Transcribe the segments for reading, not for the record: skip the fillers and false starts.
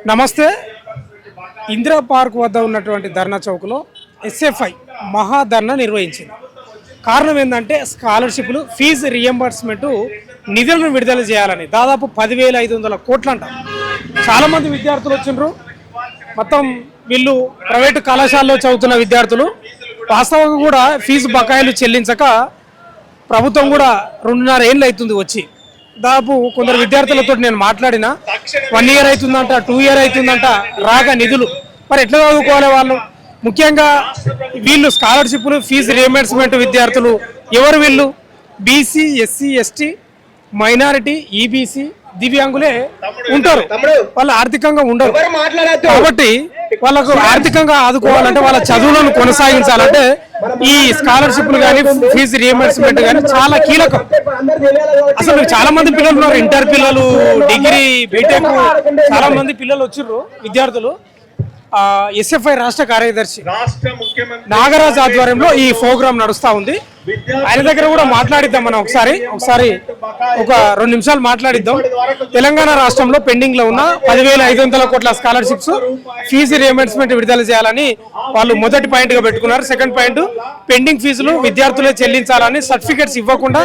నమస్తే. ఇందిరా పార్క్ వద్ద ఉన్నటువంటి ధర్నా చౌక్లో ఎస్ఎఫ్ఐ మహాధర్నా నిర్వహించింది. కారణం ఏంటంటే స్కాలర్షిప్లు ఫీజు రియంబర్స్మెంట్ నిధులను విడుదల చేయాలని. దాదాపు 10,500 కోట్లంట. చాలామంది విద్యార్థులు వచ్చిండ్రు. మొత్తం వీళ్ళు ప్రైవేటు కళాశాలలో చదువుతున్న విద్యార్థులు. వాస్తవంగా కూడా ఫీజు బకాయిలు చెల్లించక ప్రభుత్వం కూడా 2.5 ఏళ్ళు అవుతుంది వచ్చి. దాదాపు కొందరు విద్యార్థులతో నేను మాట్లాడిన 1 ఇయర్ అవుతుందంట, 2 ఇయర్ అవుతుందంట రాక నిధులు. మరి ఎట్లా చదువుకోవాలి వాళ్ళు? ముఖ్యంగా వీళ్ళు స్కాలర్షిప్లు ఫీజు రియంబర్స్మెంట్ విద్యార్థులు ఎవరు? వీళ్ళు BC, SC, ST, minority, EBC, దివ్యాంగులే ఉంటారు. వాళ్ళు ఆర్థికంగా ఉండరు. కాబట్టి వాళ్ళకు ఆర్థికంగా ఆదుకోవాలంటే వాళ్ళ చదువులను కొనసాగించాలంటే ఈ స్కాలర్షిప్లు కానీ ఫీజు రియంబర్స్మెంట్ కానీ చాలా కీలకం. అసలు చాలా మంది పిల్లలు ఉన్నారు, ఇంటర్ పిల్లలు, డిగ్రీ, బీటెక్, చాలా మంది పిల్లలు వచ్చిర్రు విద్యార్థులు. ఎస్ఎఫ్ఐ రాష్ట్ర కార్యదర్శి నాగరాజ్ ఆధ్వర్యంలో ఈ ప్రోగ్రామ్ నడుస్తూ ఉంది. ఆయన దగ్గర కూడా మాట్లాడిద్దాం మనం ఒకసారి ఒక 2 నిమిషాలు మాట్లాడిద్దాం. తెలంగాణ రాష్ట్రంలో పెండింగ్ లో ఉన్న 10,500 కోట్ల స్కాలర్షిప్స్ ఫీజు రియంబర్స్మెంట్ విడుదల చేయాలని వాళ్ళు మొదటి పాయింట్ గా పెట్టుకున్నారు. సెకండ్ పాయింట్ పెండింగ్ ఫీజులు విద్యార్థులే చెల్లించాలని, సర్టిఫికెట్స్ ఇవ్వకుండా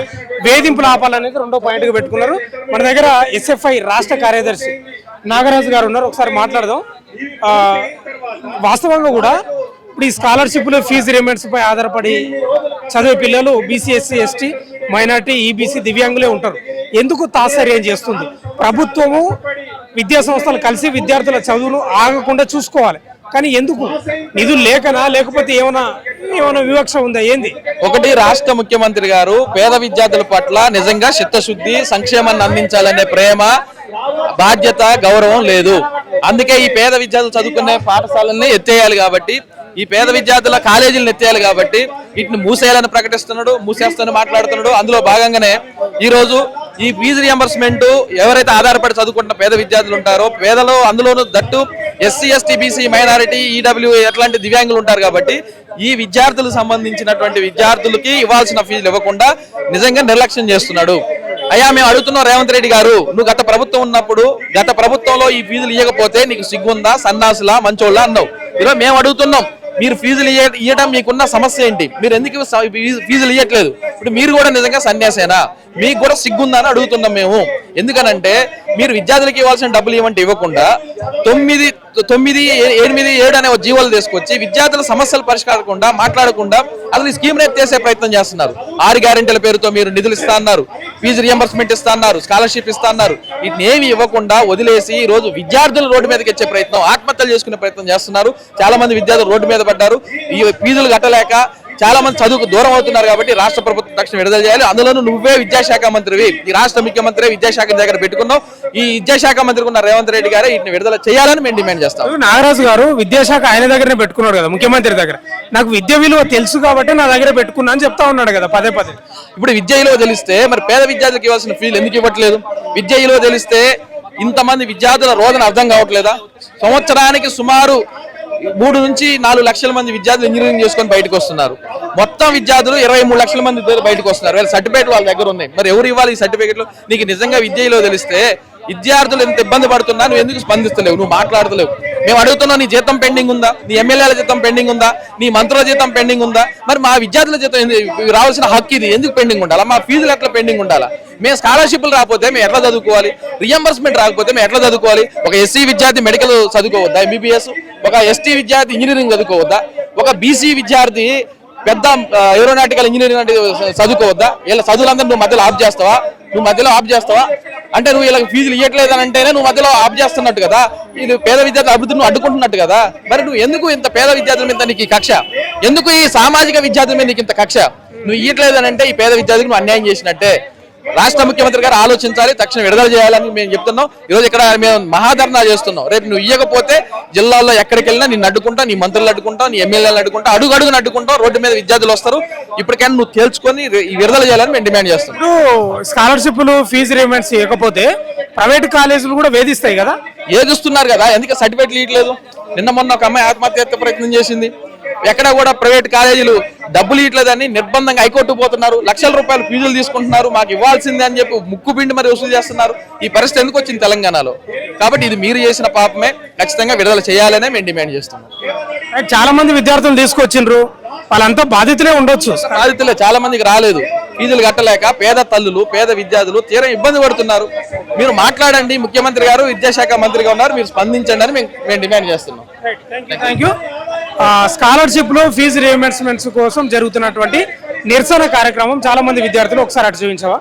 వేధింపులు ఆపాలనేది రెండో పాయింట్ గా పెట్టుకున్నారు. మన దగ్గర ఎస్ఎఫ్ఐ రాష్ట్ర కార్యదర్శి నాగరాజు గారు ఉన్నారు. ఒకసారి మాట్లాడదాం. వాస్తవంగా కూడా ఇప్పుడు ఈ స్కాలర్షిప్లు ఫీజు రియంబర్స్మెంట్ పై ఆధారపడి చదివే పిల్లలు BC, SC, ST, minority, EBC, దివ్యాంగులే ఉంటారు. ఎందుకు తాత్సర్యం చేస్తుంది? ప్రభుత్వము విద్యా సంస్థలు కలిసి విద్యార్థుల చదువును ఆగకుండా చూసుకోవాలి. కానీ ఎందుకు? నిధులు లేకనా, లేకపోతే ఏమైనా వివక్ష ఉందా? ఏంది? ఒకటి, రాష్ట్ర ముఖ్యమంత్రి గారు పేద విద్యార్థుల పట్ల నిజంగా చిత్తశుద్ధి, సంక్షేమాన్ని అందించాలనే ప్రేమ, బాధ్యత, గౌరవం లేదు. అందుకే ఈ పేద విద్యార్థులు చదువుకునే పాఠశాలల్ని ఎత్తేయాలి కాబట్టి, ఈ పేద విద్యార్థుల కాలేజీలను ఎత్తేయాలి కాబట్టి వీటిని మూసేయాలని ప్రకటిస్తున్నాడు, మూసేస్తానని మాట్లాడుతున్నాడు. అందులో భాగంగానే ఈరోజు ఈ ఫీజు రియంబర్స్మెంట్ ఎవరైతే ఆధారపడి చదువుకుంటున్న పేద విద్యార్థులు ఉంటారో, పేదలు అందులోనూ that SC, ST, BC, minority, EW ఎట్లాంటి దివ్యాంగులు ఉంటారు కాబట్టి ఈ విద్యార్థులకు సంబంధించినటువంటి విద్యార్థులకి ఇవ్వాల్సిన ఫీజులు ఇవ్వకుండా నిజంగా నిర్లక్ష్యం చేస్తున్నాడు. అయ్యా, మేము అడుగుతున్నాం రేవంత్ రెడ్డి గారు, నువ్వు గత ప్రభుత్వం ఉన్నప్పుడు గత ప్రభుత్వంలో ఈ ఫీజులు ఇవ్వకపోతే నీకు సిగ్గుందా, సన్నాసులా, మంచోళ్ళ అన్నావు. ఈరోజు మేము అడుగుతున్నాం, మీరు ఫీజులు ఇవ్వడం మీకున్న సమస్య ఏంటి? మీరు ఎందుకు ఫీజులు ఇవ్వట్లేదు? ఇప్పుడు మీరు కూడా నిజంగా సన్యాసేనా? మీకు కూడా సిగ్గుందా అని అడుగుతున్నాం మేము. ఎందుకనంటే మీరు విద్యార్థులకి ఇవ్వాల్సిన డబ్బులు ఇవ్వమంటే ఇవ్వకుండా 9, 8, 7 అనే జీవోలు తీసుకొచ్చి విద్యార్థుల సమస్యలు పరిష్కారకుండా మాట్లాడకుండా అసలు ఈ స్కీమ్ ఎత్తేసే ప్రయత్నం చేస్తున్నారు. 6 గ్యారెంటీల పేరుతో మీరు నిధులు ఇస్తా అన్నారు, ఫీజు రియంబర్స్మెంట్ ఇస్తా అన్నారు, స్కాలర్షిప్ ఇస్తా అన్నారు. వీటిని ఏమి ఇవ్వకుండా వదిలేసి ఈ రోజు విద్యార్థులు రోడ్డు మీదకి వచ్చే ప్రయత్నం, ఆత్మహత్యలు చేసుకునే ప్రయత్నం చేస్తున్నారు. చాలా మంది విద్యార్థులు రోడ్డు మీద పడ్డారు. ఈ ఫీజులు కట్టలేక చాలా మంది చదువుకు దూరం అవుతున్నారు. కాబట్టి రాష్ట్ర ప్రభుత్వం తక్షణం విడుదల చేయాలి. అందులోనూ నువ్వే విద్యాశాఖ మంత్రివి, ఈ రాష్ట్ర ముఖ్యమంత్రి విద్యాశాఖ దగ్గర పెట్టుకున్నావు. ఈ విద్యాశాఖ మంత్రి ఉన్న రేవంత్ రెడ్డి గారే వీటిని విడుదల చేయాలని మేము డిమాండ్ చేస్తాం. నాగరాజు గారు విద్యాశాఖ ఆయన దగ్గరనే పెట్టుకున్నాడు కదా, ముఖ్యమంత్రి దగ్గర. నాకు విద్య విలువ తెలుసు కాబట్టి నా దగ్గర పెట్టుకున్నా అని చెప్తా ఉన్నాడు కదా పదే. ఇప్పుడు విద్య విలువ తెలిస్తే మరి పేద విద్యార్థులకు ఇవ్వాల్సిన ఫీజులు ఎందుకు ఇవ్వట్లేదు? విద్య విలువ తెలిస్తే ఇంతమంది విద్యార్థుల రోజున అర్థం కావట్లేదా? సంవత్సరానికి సుమారు 3 నుంచి 4 లక్షల మంది విద్యార్థులు ఇంజనీరింగ్ చేసుకొని బయటకు వస్తున్నారు. మొత్తం విద్యార్థులు 23 లక్షల మంది బయటకు వస్తున్నారు. వాళ్ళ సర్టిఫికేట్ వాళ్ళ దగ్గర ఉన్నాయి. మరి ఎవరు ఇవ్వాలి ఈ సర్టిఫికేట్లు? నీకు నిజంగా విద్యలో తెలిస్తే విద్యార్థులు ఎంత ఇబ్బంది పడుతున్నా నువ్వు ఎందుకు స్పందిస్తలేవు, నువ్వు మాట్లాడతలేవు? మేము అడుగుతున్నావు, నీ జీతం పెండింగ్ ఉందా? నీ ఎమ్మెల్యేల జీతం పెండింగ్ ఉందా? నీ మంత్రుల జీతం పెండింగ్ ఉందా? మరి మా విద్యార్థుల జీతం రావాల్సిన హక్కు ఇది ఎందుకు పెండింగ్ ఉండాలా? మా ఫీజులు ఎట్లా పెండింగ్ ఉండాలా? మేము స్కాలర్షిప్లు రాకపోతే మేము ఎట్లా చదువుకోవాలి? రియంబర్స్మెంట్ రాకపోతే మేము ఎట్లా చదువుకోవాలి? ఒక ఎస్సీ విద్యార్థి మెడికల్ చదువుకోవద్దా, ఎంబీబీఎస్? ఒక ఎస్టీ విద్యార్థి ఇంజనీరింగ్ చదువుకోవద్దా? ఒక బీసీ విద్యార్థి పెద్ద ఏరోనాటికల్ ఇంజనీరింగ్ చదువుకోవద్దా? వీళ్ళ చదువులందరూ నువ్వు మధ్యలో ఆఫ్ చేస్తావా? అంటే నువ్వు ఇలా ఫీజులు ఇవ్వట్లేదు అని అంటేనే నువ్వు మధ్యలో ఆఫ్ చేస్తున్నట్టు కదా. ఇది పేద విద్యార్థుల అభివృద్ధి నువ్వు అడ్డుకుంటున్నట్టు కదా. మరి నువ్వు ఎందుకు ఇంత పేద విద్యార్థుల మీద నీకు కక్ష? ఎందుకు ఈ సామాజిక విద్యార్థుల మీద నీకు ఇంత కక్ష? నువ్వు ఇవ్వట్లేదు అని అంటే ఈ పేద విద్యార్థులకు నువ్వు అన్యాయం చేసినట్టే. రాష్ట్ర ముఖ్యమంత్రి గారు ఆలోచించాలి, తక్షణం విడుదల చేయాలని మేము చెప్తున్నాం. ఈరోజు ఇక్కడ మేము మహాధర్నా చేస్తున్నాం. రేపు నువ్వు ఇవ్వకపోతే జిల్లాల్లో ఎక్కడికి వెళ్ళినా నిన్ను అడ్డుకుంటా, నీ మంత్రులు అడ్డుకుంటావు, నీ ఎమ్మెల్యేలు అడ్డుకుంటా, అడుగును అడ్డుకుంటావు. రోడ్డు మీద విద్యార్థులు వస్తారు. ఇప్పటికైనా నువ్వు తేల్చుకొని విడుదల చేయాలని మేము డిమాండ్ చేస్తాం. స్కాలర్షిప్లు ఫీజు రియంబర్స్మెంట్ ఇవ్వకపోతే ప్రైవేట్ కాలేజీలు కూడా వేధిస్తాయి కదా. ఏదిస్తున్నారు కదా, ఎందుకు సర్టిఫికేట్లు ఇవ్వట్లేదు? నిన్న మొన్న ఒక అమ్మాయి ఆత్మహత్య ప్రయత్నం చేసింది. ఎక్కడ కూడా ప్రైవేట్ కాలేజీలు డబ్బులు ఇట్లేదని నిర్బంధంగా హైకోర్టు పోతున్నారు, లక్షల రూపాయలు ఫీజులు తీసుకుంటున్నారు, మాకు ఇవ్వాల్సిందే అని చెప్పి ముక్కుపిండి మరి వసూలు చేస్తున్నారు. ఈ పరిస్థితి ఎందుకు వచ్చింది తెలంగాణలో? కాబట్టి ఇది మీరు చేసిన పాపమే, ఖచ్చితంగా విడుదల చేయాలనే మేము డిమాండ్ చేస్తున్నాం. చాలా మంది విద్యార్థులు తీసుకొచ్చిండ్రు, వాళ్ళంతా బాధితులే ఉండొచ్చు. బాధితులే, చాలా మందికి రాలేదు, ఫీజులు కట్టలేక పేద తల్లులు పేద విద్యార్థులు తీవ్ర ఇబ్బంది పడుతున్నారు. మీరు మాట్లాడండి, ముఖ్యమంత్రి గారు విద్యాశాఖ మంత్రిగా ఉన్నారు, మీరు స్పందించండి అని మేము డిమాండ్ చేస్తున్నాం. Thank you. స్కాలర్షిప్లు ఫీజు రియంబర్స్మెంట్స్ కోసం జరుగుతున్నటువంటి నిరసన కార్యక్రమం చాలా మంది విద్యార్థులు, ఒకసారి అటు చూపించవా?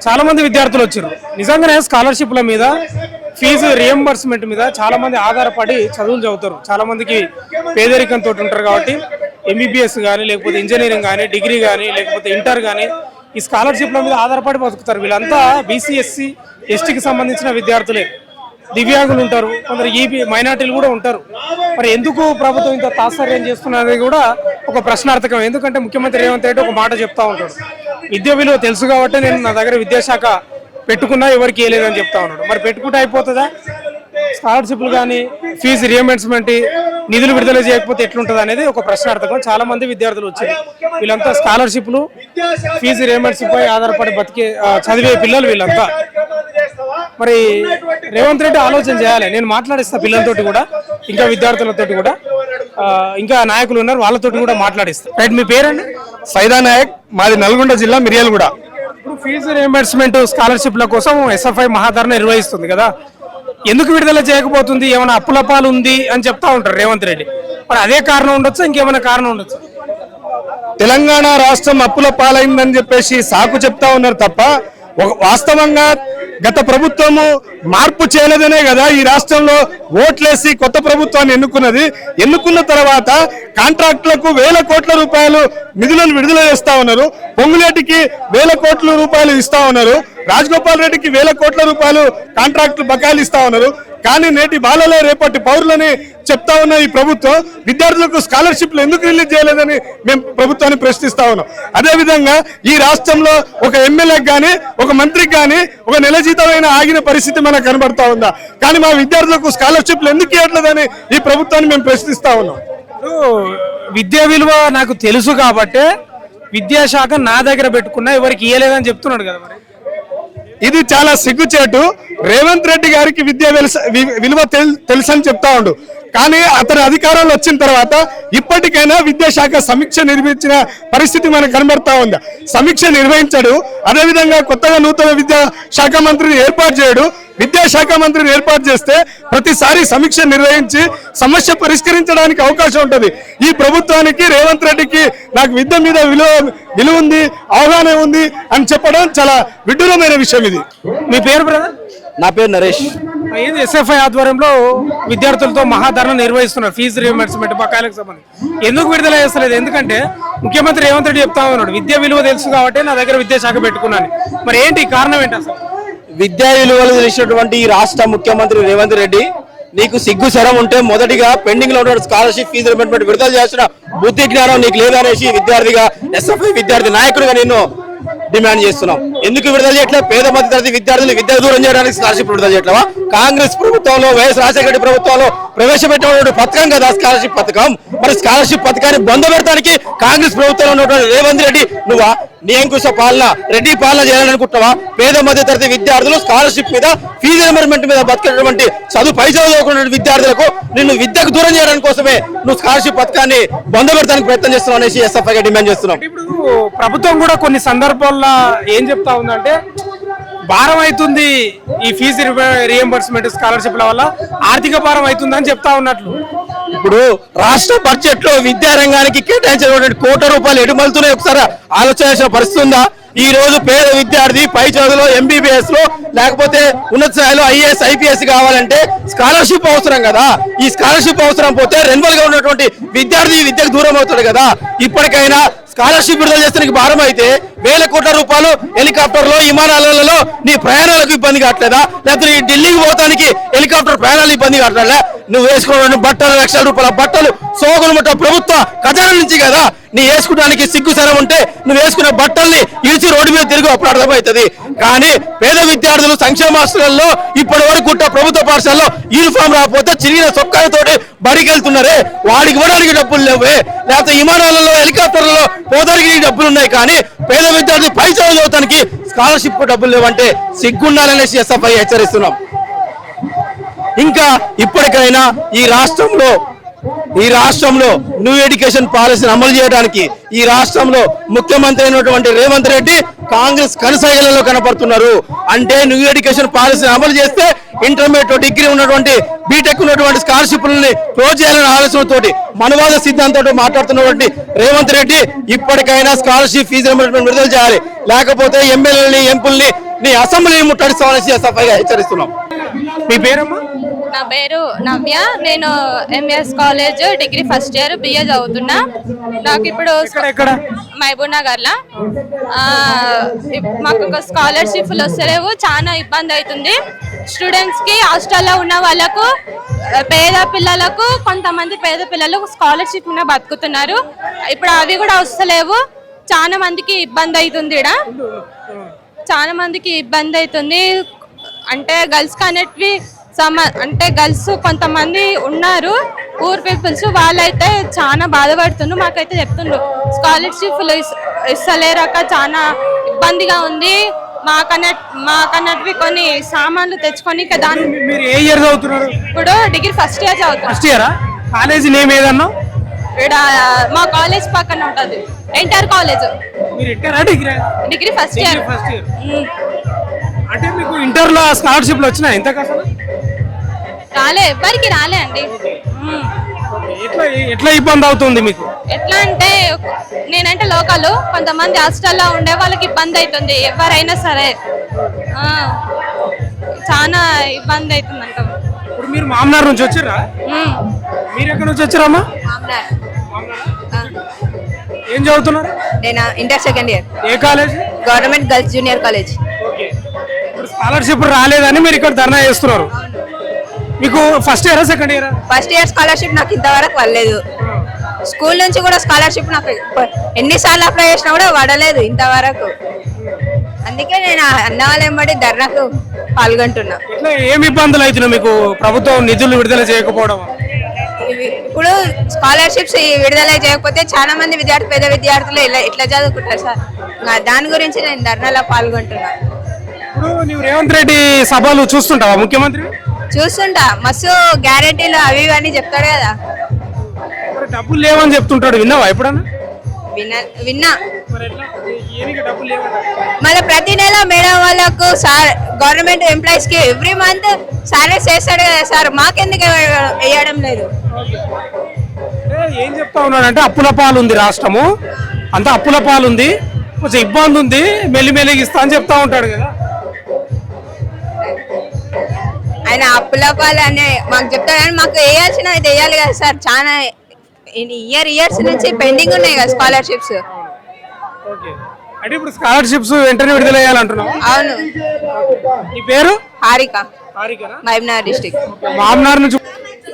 చాలా మంది విద్యార్థులు వచ్చారు. నిజంగానే స్కాలర్షిప్ల మీద ఫీజు రియంబర్స్మెంట్ మీద చాలా మంది ఆధారపడి చదువులు చదువుతారు. చాలా మందికి పేదరికంతో ఉంటారు కాబట్టి ఎంబీబీఎస్ కానీ లేకపోతే ఇంజనీరింగ్ కానీ డిగ్రీ కానీ లేకపోతే ఇంటర్ కానీ ఈ స్కాలర్షిప్ల మీద ఆధారపడి బతుకుతారు. వీళ్ళంతా బీసీ ఎస్సీ ఎస్టీకి సంబంధించిన విద్యార్థులే. దివ్యాంగులు ఉంటారు, కొందరు ఈబీ మైనార్టీలు కూడా ఉంటారు. మరి ఎందుకు ప్రభుత్వం ఇంత తాత్సర్యం చేస్తున్నది కూడా ఒక ప్రశ్నార్థకం. ఎందుకంటే ముఖ్యమంత్రి రేవంత్ రెడ్డి ఒక మాట చెప్తా ఉంటాడు, విద్య విలువ తెలుసు కాబట్టి నేను నా దగ్గర విద్యాశాఖ పెట్టుకున్నా ఎవరికి వేయలేదని చెప్తా ఉన్నాడు. మరి పెట్టుకుంటే అయిపోతుందా? స్కాలర్షిప్లు కానీ ఫీజు రియంబర్స్మెంట్ నిధులు విడుదల చేయకపోతే ఎట్లుంటుంది అనేది ఒక ప్రశ్నార్థకం. చాలా మంది విద్యార్థులు వచ్చారు. వీళ్ళంతా స్కాలర్షిప్లు ఫీజు రియంబర్స్మెంట్ పై ఆధారపడి బతికే చదివే పిల్లలు వీళ్ళంతా. మరి రేవంత్ రెడ్డి ఆలోచన చేయాలి. నేను మాట్లాడిస్తా పిల్లలతోటి కూడా, ఇంకా విద్యార్థులతోటి కూడా, ఇంకా నాయకులు ఉన్నారు వాళ్ళతోటి కూడా మాట్లాడిస్తా. రైట్, మీ పేరండి? సైదా నాయక్, మాది నల్గొండ జిల్లా మిర్యాలగూడ. ఇప్పుడు ఫీజు రియంబర్స్మెంట్ స్కాలర్షిప్ల కోసం ఎస్ఎఫ్ఐ మహాధరణ నిర్వహిస్తుంది కదా, ఎందుకు విడుదల చేయకపోతుంది? ఏమైనా అప్పులపాలు ఉంది అని చెప్తా ఉంటారు రేవంత్ రెడ్డి. మరి అదే కారణం ఉండొచ్చు, ఇంకేమైనా కారణం ఉండొచ్చు? తెలంగాణ రాష్ట్రం అప్పుల పాలైందని చెప్పేసి సాకు చెప్తా ఉన్నారు తప్ప వాస్తవంగా గత ప్రభుత్వము మార్పు చేయలేదనే కదా ఈ రాష్ట్రంలో ఓట్లేసి కొత్త ప్రభుత్వాన్ని ఎన్నుకున్నది. ఎన్నుకున్న తర్వాత కాంట్రాక్టులకు 1000 కోట్ల రూపాయలు నిధులను విడుదల చేస్తా ఉన్నారు. పొంగులేటికి 1000 కోట్ల రూపాయలు ఇస్తా ఉన్నారు. రాజగోపాల్ రెడ్డికి 1000 కోట్ల రూపాయలు కాంట్రాక్టులు బకాయిలు ఇస్తా ఉన్నారు. కానీ నేటి బాలలే రేపటి పౌరులని చెప్తా ఉన్న ఈ ప్రభుత్వం విద్యార్థులకు స్కాలర్షిప్లు ఎందుకు రిలీజ్ చేయలేదని మేము ప్రభుత్వాన్ని ప్రశ్నిస్తా ఉన్నాం. అదేవిధంగా ఈ రాష్ట్రంలో ఒక ఎమ్మెల్యేకి కానీ ఒక మంత్రికి కానీ ఒక నెల జీతమైన ఆగిన పరిస్థితి మనకు కనబడతా ఉందా? కానీ మా విద్యార్థులకు స్కాలర్షిప్లు ఎందుకు ఇవ్వట్లేదని ఈ ప్రభుత్వాన్ని మేము ప్రశ్నిస్తా ఉన్నాం. విద్యా విలువ నాకు తెలుసు కాబట్టే విద్యాశాఖ నా దగ్గర పెట్టుకున్నా ఎవరికి ఇవ్వలేదని చెప్తున్నాడు కదా. మరి ఇది చాలా సిగ్గుచేటు. రేవంత్ రెడ్డి గారికి విద్య విలువ తెలుసు అని చెప్తా ఉండు, కానీ అతని అధికారంలో వచ్చిన తర్వాత ఇప్పటికైనా విద్యాశాఖ సమీక్ష నిర్వహించిన పరిస్థితి మనకు కనబడతా ఉంది. సమీక్ష నిర్వహించడు. అదేవిధంగా కొత్తగా నూతన విద్యాశాఖ మంత్రిని ఏర్పాటు చేయడు. విద్యాశాఖ మంత్రిని ఏర్పాటు చేస్తే ప్రతిసారి సమీక్ష నిర్వహించి సమస్య పరిష్కరించడానికి అవకాశం ఉంటుంది. ఈ ప్రభుత్వానికి రేవంత్ రెడ్డికి నాకు విద్య మీద విలువ ఉంది, అవగాహన ఉంది అని చెప్పడం చాలా విడ్డూరమైన విషయం. ఇది మీ పేరు బ్రదర్? నా పేరు నరేష్. ఇది ఎస్ఎఫ్ఐ ఆధ్వర్యంలో విద్యార్థులతో మహాధరణ నిర్వహిస్తున్నారు ఫీజు రియంబర్స్మెంట్ బకాయిలకు సంబంధించి. ఎందుకు విడుదల చేస్తలేదు? ఎందుకంటే ముఖ్యమంత్రి రేవంత్ రెడ్డి చెప్తా ఉన్నాడు విద్య విలువ తెలుసు కాబట్టి నా దగ్గర విద్యాశాఖ పెట్టుకున్నాను. మరి ఏంటి కారణం ఏంటి అసలు? విద్యా విలువలు తెలిసినటువంటి ఈ రాష్ట్ర ముఖ్యమంత్రి రేవంత్ రెడ్డి, నీకు సిగ్గు శరం ఉంటే మొదటిగా పెండింగ్ లో ఉన్న స్కాలర్షిప్ ఫీజు రియంబర్స్మెంట్ విడుదల చేసిన బుద్ధి జ్ఞానం నీకు లేదనేసి విద్యార్థిగా ఎస్ఎఫ్ఐ విద్యార్థి నాయకుడిగా నిన్ను డిమాండ్ చేస్తున్నాం. ఎందుకు విడుదల చేయట్లేదు? పేద మధ్యతరగతి విద్యార్థులు విద్య దూరం చేయడానికి స్కాలర్షిప్ విడుదల చేయట్లేవా? కాంగ్రెస్ ప్రభుత్వంలో వైఎస్ రాజశేఖర రెడ్డి ప్రభుత్వంలో ప్రవేశపెట్టిన పథకం కదా స్కాలర్షిప్ పథకం. మరి స్కాలర్షిప్ పథకాన్ని బంద్ పెడతానికి కాంగ్రెస్ ప్రభుత్వంలో ఉన్నటువంటి రేవంత్ రెడ్డి నువ్వా నియంకుశ పాలన రెడ్డి పాలన చేయాలనుకుంటున్నావా? పేద మధ్యతరగతి విద్యార్థులు స్కాలర్షిప్ మీద ఫీజు రియంబర్స్మెంట్ మీద బతికేటువంటి పై చదువుకున్న విద్యార్థులకు నిన్ను విద్యకు దూరం చేయడానికి కోసమే నువ్వు స్కాలర్షిప్ పథకాన్ని బంద్ పెడతానికి ప్రయత్నం చేస్తున్నావు అనేసి ఎస్ఎఫ్ఐగా డిమాండ్ చేస్తున్నాం. ఇప్పుడు ప్రభుత్వం కూడా కొన్ని సందర్భాల్లో ఏం చెప్తా ఉందంటే భారం అవుతుంది ఈ ఫీజు రియంబర్స్మెంట్ స్కాలర్షిప్ల వల్ల ఆర్థిక భారం అవుతుంది అని చెప్తా ఉన్నట్లు. ఇప్పుడు రాష్ట్ర బడ్జెట్ లో విద్యారంగానికి కేటాయించినటువంటి కోట్ల రూపాయలు ఎటుమలుతున్నాయి ఒకసారి ఆలోచించాల్సిన పరిస్థితి ఉందా? ఈ రోజు పేద విద్యార్థి పై చదువులో ఎంబీబీఎస్ లో లేకపోతే ఉన్నత స్థాయిలో ఐఏఎస్ ఐపీఎస్ కావాలంటే స్కాలర్షిప్ అవసరం కదా. ఈ స్కాలర్షిప్ అవసరం పోతే రెన్యువల్ గా ఉన్నటువంటి విద్యార్థి విద్యకు దూరం అవుతాడు కదా. ఇప్పటికైనా స్కాలర్షిప్ విడుదల చేస్తానికి భారం అయితే 1000 కోట్ల రూపాయలు హెలికాప్టర్లో విమానాలలో నీ ప్రయాణాలకు ఇబ్బంది కావట్లేదా? లేకపోతే నీ ఢిల్లీకి పోతానికి హెలికాప్టర్ ప్రయాణాలు ఇబ్బంది కావట్లేదా? నువ్వు వేసుకోవడానికి బట్టలు లక్షల రూపాయల బట్టలు సోగులు ముట్ట ప్రభుత్వ ఖజానా నుంచి కదా. నీ వేసుకోవడానికి సిగ్గు సరం ఉంటే నువ్వు వేసుకున్న బట్టల్ని ఇడిచి రోడ్డు మీద తిరిగి అప్పుడు అర్థమవుతుంది. కానీ పేద విద్యార్థులు సంక్షేమ హాస్టల్లో ఇప్పటి వరకు ప్రభుత్వ పాఠశాలలో యూనిఫామ్ రాకపోతే చిరిగిన చొక్కాలతోటి బడికి వెళ్తున్నారే, వాడికి ఇవ్వడానికి డబ్బులు లేవే, లేకపోతే విమానాలలో హెలికాప్టర్లలో పోదానికి డబ్బులు ఉన్నాయి, కానీ పేద విద్యార్థి పై చదువు చదువుతానికి స్కాలర్షిప్ డబ్బులు లేవంటే సిగ్గుండాలనేసి ఎస్ఎఫ్ఐ హెచ్చరిస్తున్నాం. ఇంకా ఇప్పటికైనా ఈ రాష్ట్రంలో న్యూ ఎడ్యుకేషన్ పాలసీని అమలు చేయడానికి ఈ రాష్ట్రంలో ముఖ్యమంత్రి అయినటువంటి రేవంత్ రెడ్డి కాంగ్రెస్ కనసాగలలో కనపడుతున్నారు. అంటే న్యూ ఎడ్యుకేషన్ పాలసీని అమలు చేస్తే ఇంటర్మీడియట్ డిగ్రీ ఉన్నటువంటి బీటెక్ ఉన్నటువంటి స్కాలర్షిప్లని క్లోజ్ చేయాలనే ఆలోచనతోటి మనవాద సిద్ధాంతంతో మాట్లాడుతున్నటువంటి రేవంత్ రెడ్డి ఇప్పటికైనా స్కాలర్షిప్ ఫీజు రియంబర్స్మెంట్ విడుదల చేయాలి, లేకపోతే ఎమ్మెల్యేలని ఎంపీలని అసెంబ్లీని ముట్టడిస్తామని ఎస్ఎఫ్ఐగా హెచ్చరిస్తున్నాం. మీ పేరమ్మా? నా పేరు నవ్య. నేను MS college degree first year BA చదువుతున్నా. నాకు ఇప్పుడు ఎక్కడ? మహబూబ్ నగర్లో మాకు స్కాలర్షిప్లు వస్తలేవు, చాలా ఇబ్బంది అవుతుంది స్టూడెంట్స్కి. హాస్టల్లో ఉన్న వాళ్ళకు, పేద పిల్లలకు, కొంతమంది పేద పిల్లలు స్కాలర్షిప్ మీద బతుకుతున్నారు. ఇప్పుడు అవి కూడా వస్తలేవు, చాలా మందికి ఇబ్బంది అవుతుంది. చాలా మందికి ఇబ్బంది అవుతుంది. అంటే గర్ల్స్ కనేటివి అంటే గర్ల్స్ కొంతమంది ఉన్నారు, పూర్ పీపుల్స్, వాళ్ళైతే చాలా బాధపడుతున్నారు. మాకైతే చెప్తుండ్రు స్కాలర్షిప్లు ఇస్తలేరాక చాలా ఇబ్బందిగా ఉంది. మాకన్నటివి కొన్ని సామాన్లు తెచ్చుకొని దాన్ని. మీరు ఏ ఇయర్ చదువుతున్నారు? ఇప్పుడు డిగ్రీ ఫస్ట్ ఇయర్ చదువుతాను. ఫస్ట్ ఇయరా? కాలేజీ నేమ్ ఏదన్నా? ఇక్కడ మా కాలేజ్ పక్కన ఉంటుంది ఎన్టీఆర్ కాలేజ్. మీరు ఇంటరా డిగ్రీ? Degree first year. అంటే మీకు ఇంటర్లో స్కాలర్షిప్లు వచ్చినాయి ఇంతకు అసలు? రాలే, ఎవ్వరికి రాలే అండి. ఎట్లా ఇబ్బంది అవుతుంది మీకు? ఎట్లా అంటే నేనంటే లోకల్, కొంతమంది హాస్టల్లో ఉండే వాళ్ళకి ఇబ్బంది అవుతుంది. ఎవరైనా సరే చాలా ఇబ్బంది అవుతుంది అంటాం. ఇప్పుడు మీరు మామనార్ నుంచి వచ్చారా? మీరు ఎక్కడి నుంచి వచ్చారమ్మా? ఏం చదువుతున్నారు? నేను ఇంటర్ సెకండ్ ఇయర్. ఏ college? Government girls junior college. ఇప్పుడు స్కాలర్షిప్ రాలేదని మీరు ఇక్కడ ధర్నా చేస్తున్నారు. మీకు ఫస్ట్ ఇయరా సెకండ్ ఇయరా? ఫస్ట్ ఇయర్ స్కాలర్షిప్ నాకు ఇంతవరకు పడలేదు. స్కూల్ నుంచి కూడా స్కాలర్షిప్ నాకు ఎన్నిసార్లు అప్లై చేసినా కూడా పడలేదు ఇంతవరకు. అందుకే నేను అన్న వాళ్ళ వెంబడి ధర్నాకు పాల్గొంటున్నా. ఏమి ఇబ్బందులు అవుతున్నాయి మీకు ప్రభుత్వం నిధులు విడుదల చేయకపోవడం? ఇప్పుడు స్కాలర్షిప్స్ విడుదల చేయకపోతే చాలా మంది పేద విద్యార్థులు ఇట్లా చదువుకుంటారు సార్. దాని గురించి నేను ధర్నాలో పాల్గొంటున్నా. ఇప్పుడు నువ్వు రేవంత్ రెడ్డి సభలు చూస్తుంటావా? ముఖ్యమంత్రి చూస్తుంటా, మస్తు గ్యారెంటీలు అవి ఇవి అని చెప్తాడు కదా. డబ్బులు లేవని చెప్తుంటాడు, విన్నావా ఎప్పుడన్నా? విన్నా. మళ్ళీ ప్రతి నెల మేడం వాళ్ళకు సార్ గవర్నమెంట్ ఎంప్లాయీస్ కి ఎవ్రీ మంత్ సాలరీస్ వేస్తాడు కదా సార్, మాకెందుకు వేయడం లేదు? ఏం చెప్తా ఉన్నాడంటే అప్పుల పాలు ఉంది రాష్ట్రము, అంత అప్పుల పాలు ఉంది, కొంచెం ఇబ్బంది ఉంది, మెల్లిమెల్లిగా ఇస్తా అని చెప్తా ఉంటాడు కదా. ఆయన అప్పుల పాలు అనే మాకు చెప్తాడు, కానీ మాకు వేయాల్సిన ఇది వేయాలి కదా సార్. చాలా ఇయర్స్ నుంచి పెండింగ్ ఉన్నాయి కదా స్కాలర్షిప్స్. అంటే ఇప్పుడు స్కాలర్షిప్స్ వెంటనే విడుదల చేయాలంటున్నావు? అవును. నీ పేరు? హారిక, మహబూబ్నగర్ డిస్ట్రిక్ట్. మామనార్ నుంచి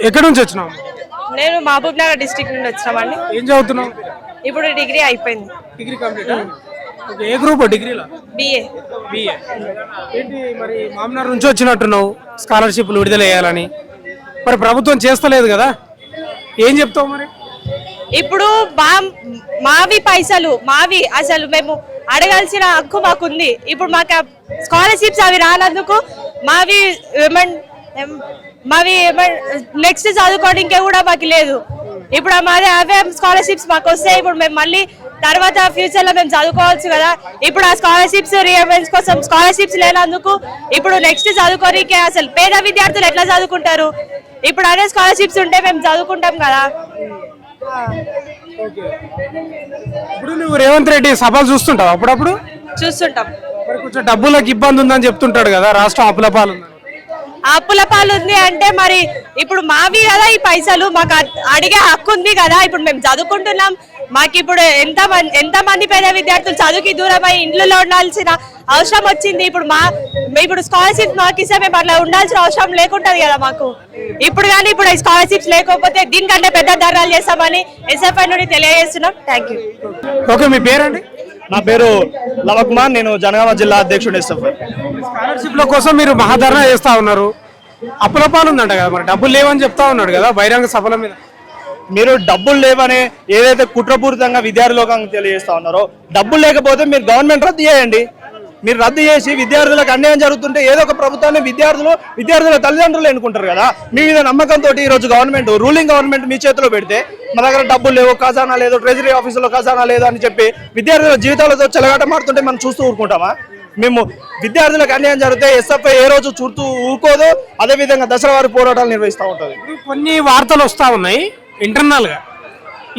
ఎక్కడి నుంచి వచ్చినావు? నేను మహబూబ్నగర్ డిస్ట్రిక్ట్ నుండి వచ్చినామండి. ఏం చదువుతున్నావు? ఇప్పుడు డిగ్రీ అయిపోయింది. Degree complete. ఏ గ్రూప్ డిగ్రీలో? బిఏ. ఏంటి మరి మామనార్ నుంచి వచ్చినట్టున్నావు స్కాలర్షిప్లు విడుదల చేయాలని, మరి ప్రభుత్వం చేస్తలేదు కదా, ఏం చెప్తావు మరి? ఇప్పుడు మావి పైసలు మావి, అసలు మేము అడగాల్సిన హక్కు మాకుంది. ఇప్పుడు మాకు స్కాలర్షిప్స్ అవి రానందుకు మావి నెక్స్ట్ చదువుకోవడానికి కూడా మాకు లేదు. ఇప్పుడు మాది అవే స్కాలర్షిప్స్ మాకు వస్తాయి. ఇప్పుడు మేము మళ్ళీ తర్వాత ఫ్యూచర్ లో మేము చదువుకోవచ్చు కదా. ఇప్పుడు ఆ స్కాలర్షిప్స్ రీఎంబర్స్ కోసం స్కాలర్షిప్స్ లేనందుకు ఇప్పుడు నెక్స్ట్ చదువుకోనికి అసలు పేద విద్యార్థులు ఎట్లా చదువుకుంటారు? ఇప్పుడు అదే స్కాలర్షిప్స్ ఉంటే మేము చదువుకుంటాం కదా. ఇప్పుడు నువ్వు రేవంత్ రెడ్డి సభలు చూస్తుంటావు అప్పుడప్పుడు? చూస్తుంటాం. మరి కొంచెం డబ్బులకు ఇబ్బంది ఉందని చెప్తుంటాడు కదా, రాష్ట్రం అప్పుల పాలు ఉందని. అప్పుల పాలు ఉంది అంటే మరి ఇప్పుడు మావి కదా ఈ పైసలు, మాకు అడిగే హక్కు ఉంది కదా. ఇప్పుడు మేము చదువుకుంటున్నాం, మాకు ఇప్పుడు ఎంతమంది పేద విద్యార్థులు చదువుకి దూరమై ఇంట్లో ఉండాల్సిన అవసరం వచ్చింది. ఇప్పుడు స్కాలర్షిప్ మాకు ఇస్తే మేము అట్లా ఉండాల్సిన అవసరం లేకుంటది కదా మాకు. ఇప్పుడు కానీ ఇప్పుడు స్కాలర్షిప్స్ లేకపోతే దీనికంటే పెద్ద ధర్నాలు చేస్తామని ఎస్ఎఫ్ఐ నుండి తెలియజేస్తున్నాం. Thank you. ఓకే, మీ పేరండి? నా పేరు లవకుమార్, నేను జనగామ జిల్లా అధ్యక్షుడు ఎస్ఎఫ్ఐ. స్కాలర్షిప్ల కోసం మీరు మహాధరణ చేస్తా ఉన్నారు. అప్పుల పాలు ఉందంట కదా, మరి డబ్బులు లేవని చెప్తా ఉన్నాడు కదా బహిరంగ సభల మీద. మీరు డబ్బులు లేవని ఏదైతే కుట్రపూరితంగా విద్యార్థులకు తెలియజేస్తా ఉన్నారో, డబ్బులు లేకపోతే మీరు గవర్నమెంట్ రద్దు చేయండి. మీరు రద్దు చేసి విద్యార్థులకు అన్యాయం జరుగుతుంటే ఏదో ఒక ప్రభుత్వాన్ని విద్యార్థుల తల్లిదండ్రులు ఎన్నుకుంటారు కదా. మీ మీద నమ్మకంతో ఈ రోజు గవర్నమెంట్, రూలింగ్ గవర్నమెంట్ మీ చేతిలో పెడితే మా దగ్గర డబ్బులు లేవు, ఖజానా లేదు, ట్రెజరీ ఆఫీసులో ఖజానా లేదు అని చెప్పి విద్యార్థుల జీవితాలతో చెలగాట మారుతుంటే మనం చూస్తూ ఊరుకుంటామా? మేము విద్యార్థులకు అన్యాయం జరిగితే ఎస్ఎఫ్ఐ ఏ రోజు చూస్తూ ఊరుకోదు. అదేవిధంగా దసరా వారి పోరాటాలు నిర్వహిస్తూ ఉంటుంది. కొన్ని వార్తలు వస్తూ ఉన్నాయి ఇంటర్నల్గా,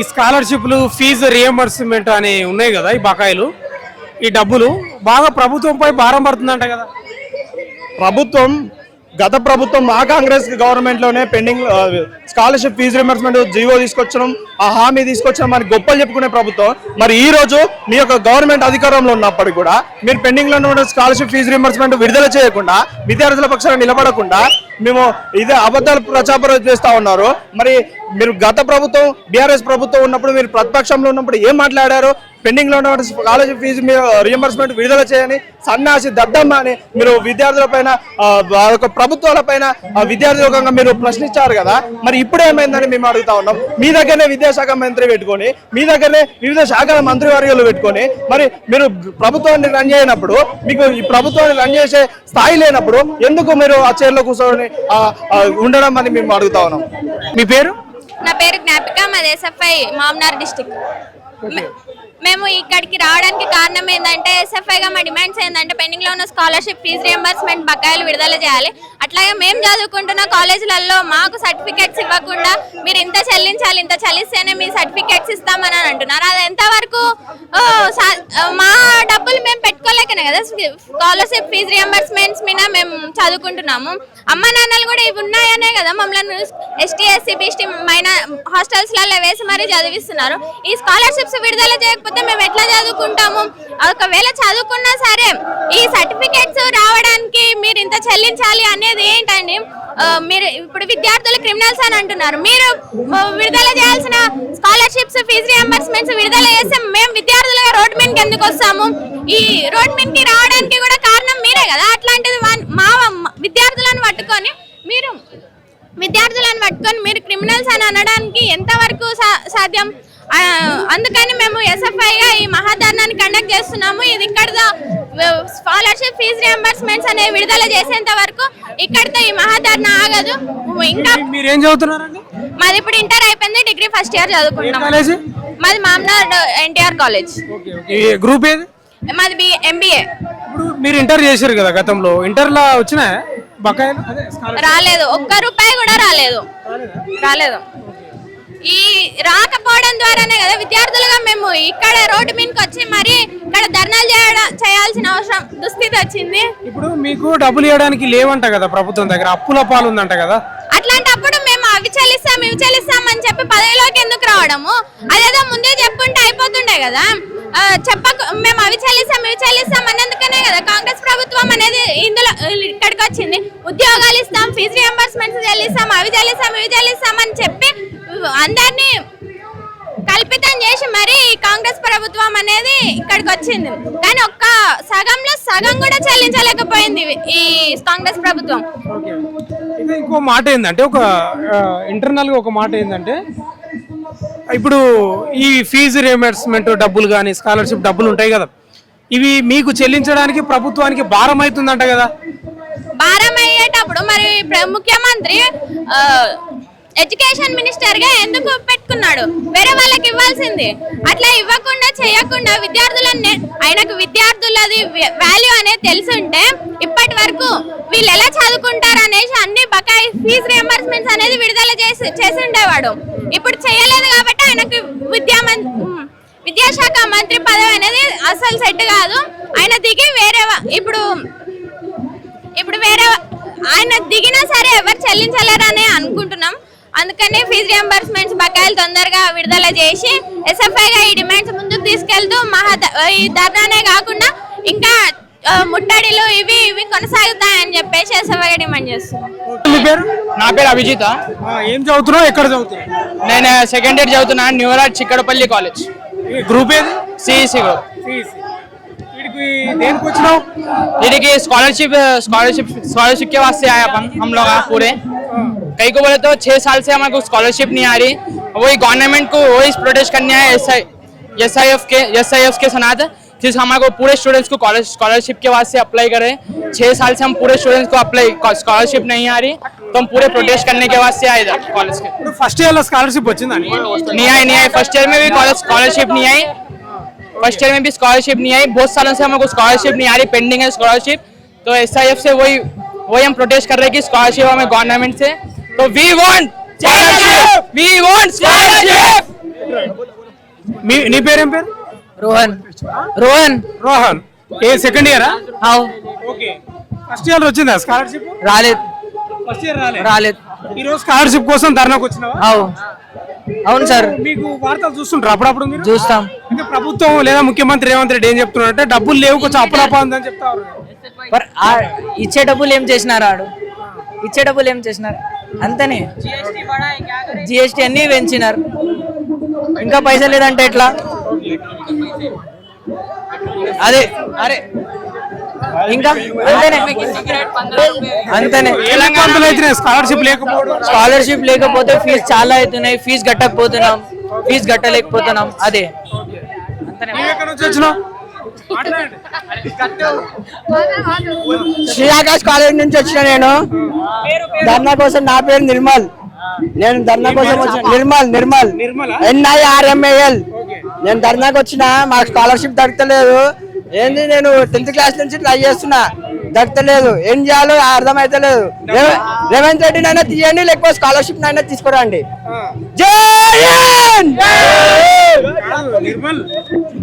ఈ స్కాలర్షిప్లు, ఫీజు రియంబర్స్మెంట్ అని ఉన్నాయి కదా, ఈ బకాయిలు, ఈ డబ్బులు బాగా ప్రభుత్వంపై భారం పడుతుందంట కదా. గత ప్రభుత్వం మా కాంగ్రెస్ గవర్నమెంట్ లోనే pending scholarship fee reimbursement GO తీసుకొచ్చడం, ఆ హామీ తీసుకొచ్చడం అని గొప్పలు చెప్పుకునే ప్రభుత్వం, మరి ఈ రోజు మీ యొక్క గవర్నమెంట్ అధికారంలో ఉన్నప్పటికీ కూడా మీరు పెండింగ్ లో ఉన్న స్కాలర్షిప్ ఫీజు రియంబర్స్మెంట్ విడుదల చేయకుండా, విద్యార్థుల పక్షాన నిలబడకుండా మేము ఇదే అబద్ధాలు ప్రచారం చేస్తా ఉన్నారు. మరి మీరు గత ప్రభుత్వం బీఆర్ఎస్ ప్రభుత్వం ఉన్నప్పుడు, మీరు ప్రతిపక్షంలో ఉన్నప్పుడు ఏం మాట్లాడారు? పెండింగ్ లో ఉన్న స్కాలర్షిప్ ఫీజు రియంబర్స్మెంట్ విడుదల చేయని సన్నాసి దద్దమ్మ అని మీరు విద్యార్థుల పైన, ప్రభుత్వాల పైన విద్యార్థులంగా మీరు ప్రశ్నించారు కదా. మరి ఇప్పుడు ఏమైందని మేము అడుగుతా ఉన్నాం. మీ దగ్గరనే విద్యాశాఖ మంత్రి పెట్టుకొని, మీ దగ్గరనే వివిధ శాఖల మంత్రివర్యులు పెట్టుకొని, మరి మీరు ప్రభుత్వాన్ని రన్ చేయనప్పుడు, మీకు ఈ ప్రభుత్వాన్ని రన్ చేసే స్థాయి లేనప్పుడు ఎందుకు మీరు ఆ చైర్లో కూర్చొని ఉండడం అని మేము అడుగుతా ఉన్నాం. మీ పేరు? నా పేరు జ్ఞాపిక, మాది ఎస్ఎఫ్ఐ మామనార్ డిస్టిక్. మేము ఇక్కడికి రావడానికి కారణం ఏంటంటే, ఎస్ఎఫ్ఐగా మా డిమాండ్స్ ఏంటంటే పెండింగ్ లో ఉన్న స్కాలర్షిప్ ఫీజు రియంబర్స్మెంట్ బకాయిలు విడుదల చేయాలి. అట్లాగే మేము చదువుకుంటున్న కాలేజీలలో మాకు సర్టిఫికేట్స్ ఇవ్వకుండా మీరు ఇంత చెల్లించాలి, ఇంత చెల్లిస్తేనే మీ సర్టిఫికేట్స్ ఇస్తామని అంటున్నారు. అది ఎంతవరకు మా డబ్బులు మేము పెట్టుకోలేకనే కదా స్కాలర్షిప్ ఫీజు రియంబర్స్మెంట్స్ మీద మేము చదువుకుంటున్నాము. అమ్మ నాన్నలు కూడా ఇవి ఉన్నాయనే కదా మమ్మల్ని ఎస్టీ ఎస్సీ బీసీ హాస్టల్స్లలో వేసి మరీ చదివిస్తున్నారు. ఈ స్కాలర్షిప్స్ విడుదల చేయకపోతే మేము ఎట్లా చదువుకుంటాము? ఒకవేళ చదువుకున్నా సరే ఈ సర్టిఫికేట్స్ రావడానికి మీరు ఇంత చెల్లించాలి అనేది ఏంటండి? మీరు ఇప్పుడు విద్యార్థులు క్రిమినల్స్ అని అంటున్నారు. మీరు విడుదల చేయాల్సిన స్కాలర్షిప్స్ ఫీజు రియంబర్స్మెంట్స్ విడుదల చేస్తే మేము విద్యార్థులుగా రోడ్ మీదకి ఎందుకు వస్తాము? ఈ రోడ్ మీదకి రావడానికి కూడా కారణం మీరే కదా. అట్లాంటిది మా విద్యార్థులను పట్టుకొని మీరు క్రిమినల్స్ అని అనడానికి ఎంతవరకు సాధ్యం? అందుకని మేము ఎస్ఎఫ్ఐగా ఈ మహాధర్నాన్ని కండక్ట్ చేస్తున్నాము. ఇది ఇక్కడతో స్కాలర్షిప్ ఫీజు రియంబర్స్మెంట్స్ అనేవి విడుదల చేసేంత వరకు ఇక్కడతో ఈ మహాధర్నా ఆగదు. ఇంకా మీరేం చదువుతున్నారండి? మాది ఇప్పుడు ఇంటర్ అయిపోయింది, డిగ్రీ ఫస్ట్ ఇయర్ చదువుకుంటున్నాం. మాది మామనార్ ఎన్టీఆర్ కాలేజ్. గ్రూప్ ఏది? మాది ఎంబీఏ. ఇప్పుడు మీరు ఇంటర్ చేశారు కదా, గతంలో ఇంటర్లో వచ్చినాయా బకాయిలు? రాలేదు, ఒక్క రూపాయి కూడా రాలేదు. ఈ రాకపోవడం ద్వారానే కదా విద్యార్థులుగా మేము ఇక్కడ రోడ్డు మీదకి వచ్చి మరి ఇక్కడ ధర్నాలు చేయాల్సిన అవసరం దుస్థితి వచ్చింది. ఇప్పుడు మీకు డబ్బులు ఇవ్వడానికి లేవంట కదా ప్రభుత్వం దగ్గర, అప్పుల పాలు ఉందంట కదా. అట్లాంటప్పుడు మేము అవి చెల్లిస్తాం అని చెప్పి పదవిలోకి ఎందుకు రావడము? అదేదో ముందే చెప్పుంటే అయిపోతుండే కదా. మేము అవి చెల్లిస్తాం అన్నందుకనే కదా కాంగ్రెస్ ప్రభుత్వం అనేది ఇందులో ఇక్కడికి వచ్చింది. ఉద్యోగాలు ఇస్తాం, ఫీజు రియంబర్స్మెంట్స్ చెల్లిస్తాం, అవి చెల్లిస్తాం అని చెప్పి అందరినీ కల్పితం చేసి మరి కాంగ్రెస్ ప్రభుత్వం అనేది ఇక్కడికి వచ్చింది. కానీ ఒక్క సగంలో సగం కూడా చెల్లించలేకపోయింది ఈ కాంగ్రెస్ ప్రభుత్వం. ఇంకో మాట ఏంటంటే, ఇంటర్నల్గా ఒక మాట ఏంటంటే, ఇప్పుడు ఈ ఫీజు రియంబర్స్మెంట్ డబ్బులు కానీ స్కాలర్షిప్ డబ్బులు ఉంటాయి కదా, ఇవి మీకు చెల్లించడానికి ప్రభుత్వానికి భారం అవుతుందంట కదా. భారం అయ్యేటప్పుడు మరి ముఖ్యమంత్రి ఎడ్యుకేషన్ మినిస్టర్ గా ఎందుకు పెట్టుకున్నాడు? వేరే వాళ్ళకి ఇవ్వాల్సింది. అట్లా ఇవ్వకుండా చేయకుండా విద్యార్థులన్నీ, ఆయనకు విద్యార్థులది వాల్యూ అనేది తెలుసుంటే ఇప్పటి వరకు వీళ్ళు ఎలా చదువుకుంటారు అనేసి అన్ని బకాయి ఫీజు రియంబర్స్మెంట్స్ అనేది విడుదల చేసి ఉండేవాడు. ఇప్పుడు చేయలేదు కాబట్టి ఆయనకు విద్యాశాఖ మంత్రి పదవి అనేది అసలు సెట్ కాదు. ఆయన దిగి ఇప్పుడు వేరే ఆయన దిగినా సరే ఎవరు చెల్లించలేరని అనుకుంటున్నాం. అందుకని ఫీజు రియంబర్స్మెంట్స్ బకాయిలు తొందరగా విడుదల చేసి ఎస్ఎఫ్ఐగా ఈ డిమాండ్స్ ముందుకు తీసుకెళ్తూ ఈ ధర్నానే కాకుండా ఇంకా ముట్టడిలు ఇవి కొనసాగుతాయని చెప్పేసి ఎస్ఎఫ్ఐగా డిమాండ్ చేస్తున్నాం. నా పేరు అభిజిత. ఏం చదువుతున్నావు? ఎక్కడ చదువుతున్నావు? నేను సెకండ్ ఇయర్ చదువుతున్నాను, న్యూరాజ్ చిక్కడపల్లి కాలేజ్. గ్రూప్ ఏది? CEC group. ఇక్కడికి దేనికి వచ్చినావు? दीदी की स्कॉलरशिप के वास्ते आए अपन हम लोग पूरे। कई को बोले तो 6 साल से हमारे को स्कॉलरशिप नहीं आ रही, वही गवर्नमेंट को वही प्रोटेस्ट करने आए SIF के सनात जिस हमारे को पूरे स्टूडेंट्स को स्कॉलरशिप के वास्ते अप्लाई करें। 6 साल से हम पूरे स्टूडेंट्स को स्कॉलरशिप नहीं आ रही, तो हम पूरे प्रोटेस्ट करने के वास्ते आए इधर कॉलेज के। ఇప్పుడు ఫస్ట్ ఇయర్ లో స్కాలర్షిప్ వచ్చిందా? नहीं आई फर्स्ट ईयर में भी स्कॉलरशिप नहीं आई, फर्स्ट ईयर में भी स्कॉलरशिप नहीं आई। बहुत सालों से हमको स्कॉलरशिप नहीं आ रही, पेंडिंग है स्कॉलरशिप। तो SIF से वही हम प्रोटेस्ट कर रहे हैं कि स्कॉलरशिप हमें गवर्नमेंट से। तो वी वांट स्कॉलरशिप। నీ పేరేం పేరు? रोहन రోహన్. ఏ సెకండ్ ఇయరా? हाँ ఓకే. ఫస్ట్ ఇయర్ వచ్చిందా స్కాలర్షిప్? రాలేదు ఫస్ట్ ఇయర్ రాలేదు. రాలేదు ఈ రోజు స్కాలర్షిప్ కోసం ధర్నాకు వచ్చినావా? అవును సార్ మీకు వార్తలు చూస్తుంటారు అప్పుడప్పుడు మీరు? చూస్తాం. అంటే ప్రభుత్వం లేదా ముఖ్యమంత్రి రేవంత్ రెడ్డి ఏం చెప్తున్నారంటే డబ్బులు లేవు, కొంచెం అప్పులపా ఉందని చెప్తారు. ఇచ్చే డబ్బులు ఏం చేసినారు? ఇచ్చే డబ్బులు ఏం చేసినారు? అంతనే జిఎస్టీ అన్ని పెంచినారు, ఇంకా పైసలు లేదంటే ఎట్లా? అదే అరే ఇంకా అంతనే స్కాలర్షిప్ లేకపోతే ఫీజు చాలా అవుతున్నాయి, ఫీజు కట్టలేకపోతున్నాం. అదే శ్రీఆకాష్ కాలేజ్ నుంచి వచ్చిన నేను ధర్నా కోసం. నా పేరు నిర్మల్. నేను ధర్నా కోసం వచ్చిన నిర్మల్ NIRMAL. నేను ధర్నాకి వచ్చిన, మాకు స్కాలర్షిప్ దొరకలేదు. ఏంది, నేను 10th క్లాస్ నుంచి ట్రై చేస్తున్నా, దొరకలేదు. ఏం చేయాలో అర్థమైతలేదు. రేవంత్ రెడ్డి నైనా తీయండి, లేకపోతే స్కాలర్షిప్ నైనా తీసుకురండి.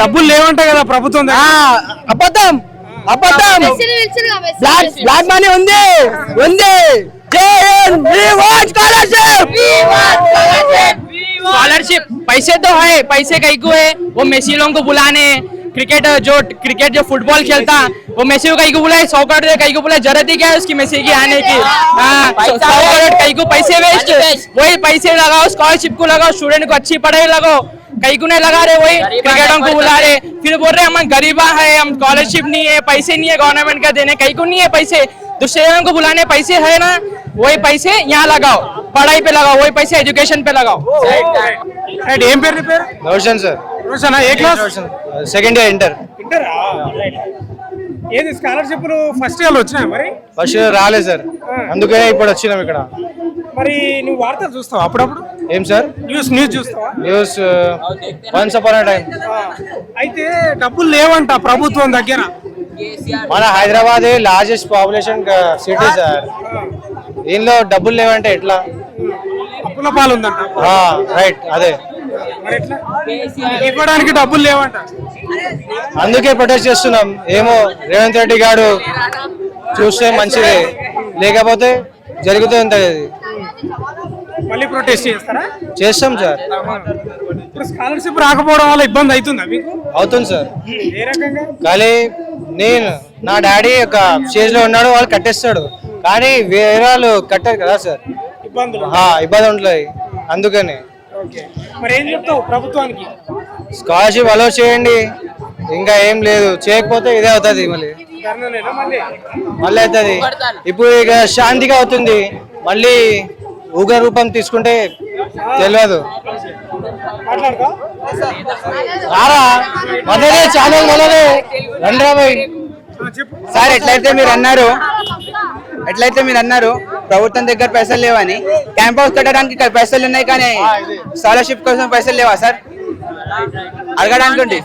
డబ్బులు లేవంట కదా ప్రభుత్వం? అబద్ధం. బ్లాక్ మనీ ఉంది. स्कॉलरशिप पैसे तो है, पैसे कई को है, वो मेसी लोगों को बुलाने, क्रिकेट जो फुटबॉल खेलता वो मेसी को कई को बुलाए, 100 करोड़ कई को बुलाए, जरूरत ही क्या है उसकी मेसी की आने की? 100 करोड़ कई को पैसे वेस्ट, वही पैसे लगाओ स्कॉलरशिप को लगाओ, स्टूडेंट को अच्छी पढ़ाई लगाओ। कई को नहीं लगा रहे, वही क्रिकेटरों को बुला रहे, फिर बोल रहे हम गरीबा है, हम स्कॉलरशिप नहीं है, पैसे नहीं है गवर्नमेंट का देने। कई को नहीं है पैसे, दूसरे को बुलाने पैसे है ना, वही पैसे यहाँ लगाओ, पढ़ाई पे लगाओ, वही पैसे एजुकेशन पे लगाओ। ఏం పేరు? రోషన్ సార్. రోషనా? ఏ క్లాస్? Second year inter. ఏది స్కాలర్షిప్లు ఫస్ట్ ఇయర్ లో వచ్చినాయి? మరి ఫస్ట్ ఇయర్ రాలేదు సార్, అందుకనే ఇప్పుడు వచ్చినాం ఇక్కడ. మరి నువ్వు వార్తలు చూస్తావా అప్పుడప్పుడు? ఏం సార్? న్యూస్ చూస్తావా? News once upon a time. అయితే డబ్బులు లేవంట ప్రభుత్వం దగ్గర. మన Hyderabad largest population city sir, దీనిలో డబ్బులు లేవంటే ఎట్లా? అప్పుల పాలు ఉందంట. రైట్, అదే. మరి ఎట్లా? ఇవ్వడానికి డబ్బులు లేవంట, అందుకే ప్రొటెస్ట్ చేస్తున్నాం. ఏమో రేవంత్ రెడ్డి గారు చూస్తే మంచిది, లేకపోతే జరుగుతుంది. మళ్ళీ ప్రొటెస్ట్ చేస్తారా? చేస్తాం సార్. ఇప్పుడు స్కాలర్షిప్ రాకపోవడం వల్ల ఇబ్బంది అవుతుందా మీకు? అవుతుంది సార్. ఏ రకంగా? కానీ నా డాడీ ఒక స్టేజ్ లో ఉన్నాడు, వాళ్ళు కట్టేస్తాడు, కానీ వేరే వాళ్ళు కట్టారు కదా సార్, ఇబ్బంది ఉంటుంది. అందుకని మరి ఏం చెప్తావు ప్రభుత్వానికి? స్కాలర్షిప్ అలో చేయండి, ఇంకా ఏం లేదు. చేయకపోతే ఇదే అవుతుంది, మళ్ళీ అవుతుంది. ఇప్పుడు ఇక శాంతిగా అవుతుంది, మళ్ళీ ఉగ్ర రూపం తీసుకుంటే తెలియదు. ఛానల్ సార్, ఎట్లయితే మీరు అన్నారు ప్రభుత్వం దగ్గర పైసలు లేవని, క్యాంప్ హౌస్ కట్టడానికి పైసలు ఉన్నాయి కానీ స్కాలర్షిప్ కోసం పైసలు లేవా సార్? అడగడానికి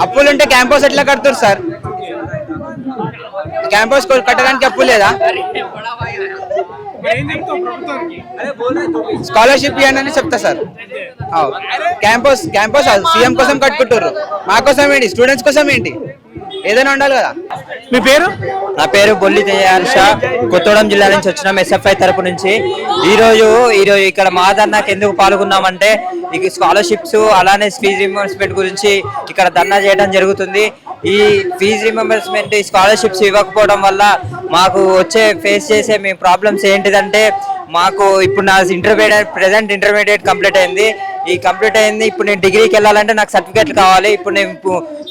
అప్పులు ఉంటే క్యాంప్ హౌస్ ఎట్లా కడతారు సార్? క్యాంప్ హౌస్ కట్టడానికి అప్పు లేదా? స్కాలర్షిప్ ఇవ్వండి చెప్తా సార్. క్యాంపస్ సీఎం కోసం కట్టుకుంటారు, మా కోసం ఏంటి? స్టూడెంట్స్ కోసం ఏంటి? ఏదైనా ఉండాలి కదా. మీ పేరు? నా పేరు బొల్లి తేజాంశ, కొత్తగూడెం జిల్లా నుంచి వచ్చినాం SFI తరపు నుంచి. ఈరోజు ఇక్కడ మా ధర్నాకి ఎందుకు పాల్గొన్నామంటే ఈ స్కాలర్షిప్స్ అలానే ఫీజు రింబర్స్మెంట్ గురించి ఇక్కడ ధర్నా చేయడం జరుగుతుంది. ఈ ఫీజు రింబర్స్మెంట్, ఈ స్కాలర్షిప్స్ ఇవ్వకపోవడం వల్ల మాకు ఫేస్ చేసే మీ ప్రాబ్లమ్స్ ఏంటిదంటే, మాకు ఇప్పుడు నా ప్రెజెంట్ ఇంటర్మీడియట్ కంప్లీట్ అయింది. ఈ కంప్లీట్ అయింది. ఇప్పుడు నేను డిగ్రీకి వెళ్ళాలంటే నాకు సర్టిఫికేట్లు కావాలి. ఇప్పుడు నేను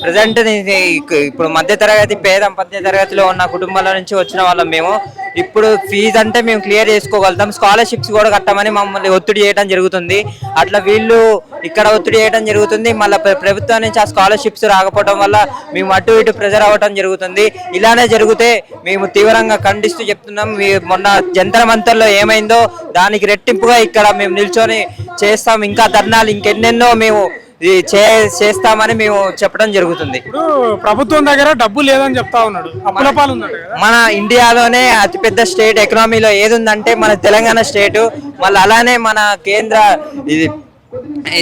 ప్రజెంట్ ఇప్పుడు మధ్య తరగతిలో ఉన్న కుటుంబాల నుంచి వచ్చిన వాళ్ళం మేము. ఇప్పుడు ఫీజు అంటే మేము క్లియర్ చేసుకోగలుగుతాం. స్కాలర్షిప్స్ కూడా కట్టమని మమ్మల్ని ఒత్తిడి చేయడం జరుగుతుంది. అట్లా వీళ్ళు ఇక్కడ ఒత్తిడి చేయడం జరుగుతుంది. మళ్ళీ ప్రభుత్వం నుంచి ఆ స్కాలర్షిప్స్ రాకపోవడం వల్ల మేము అటు ఇటు ప్రెజర్ అవ్వడం జరుగుతుంది. ఇలానే జరిగితే మేము తీవ్రంగా ఖండిస్తూ చెప్తున్నాం. మొన్న జంతర్ మంతర్లో ఏమైందో దానికి రెట్టింపుగా ఇక్కడ మేము నిల్చొని చేస్తాం. ఇంకా ధర్నాలు ఇంకెన్నెన్నో మేము చేస్తామని మేము చెప్పడం జరుగుతుంది. ఇప్పుడు ప్రభుత్వం దగ్గర డబ్బు లేదని చెప్తా ఉన్నాడు, అప్పుల పాలు ఉందట కదా. మన ఇండియాలోనే అతిపెద్ద స్టేట్ ఎకనామీలో ఏది ఉందంటే మన తెలంగాణ స్టేటు. మళ్ళీ అలానే మన కేంద్ర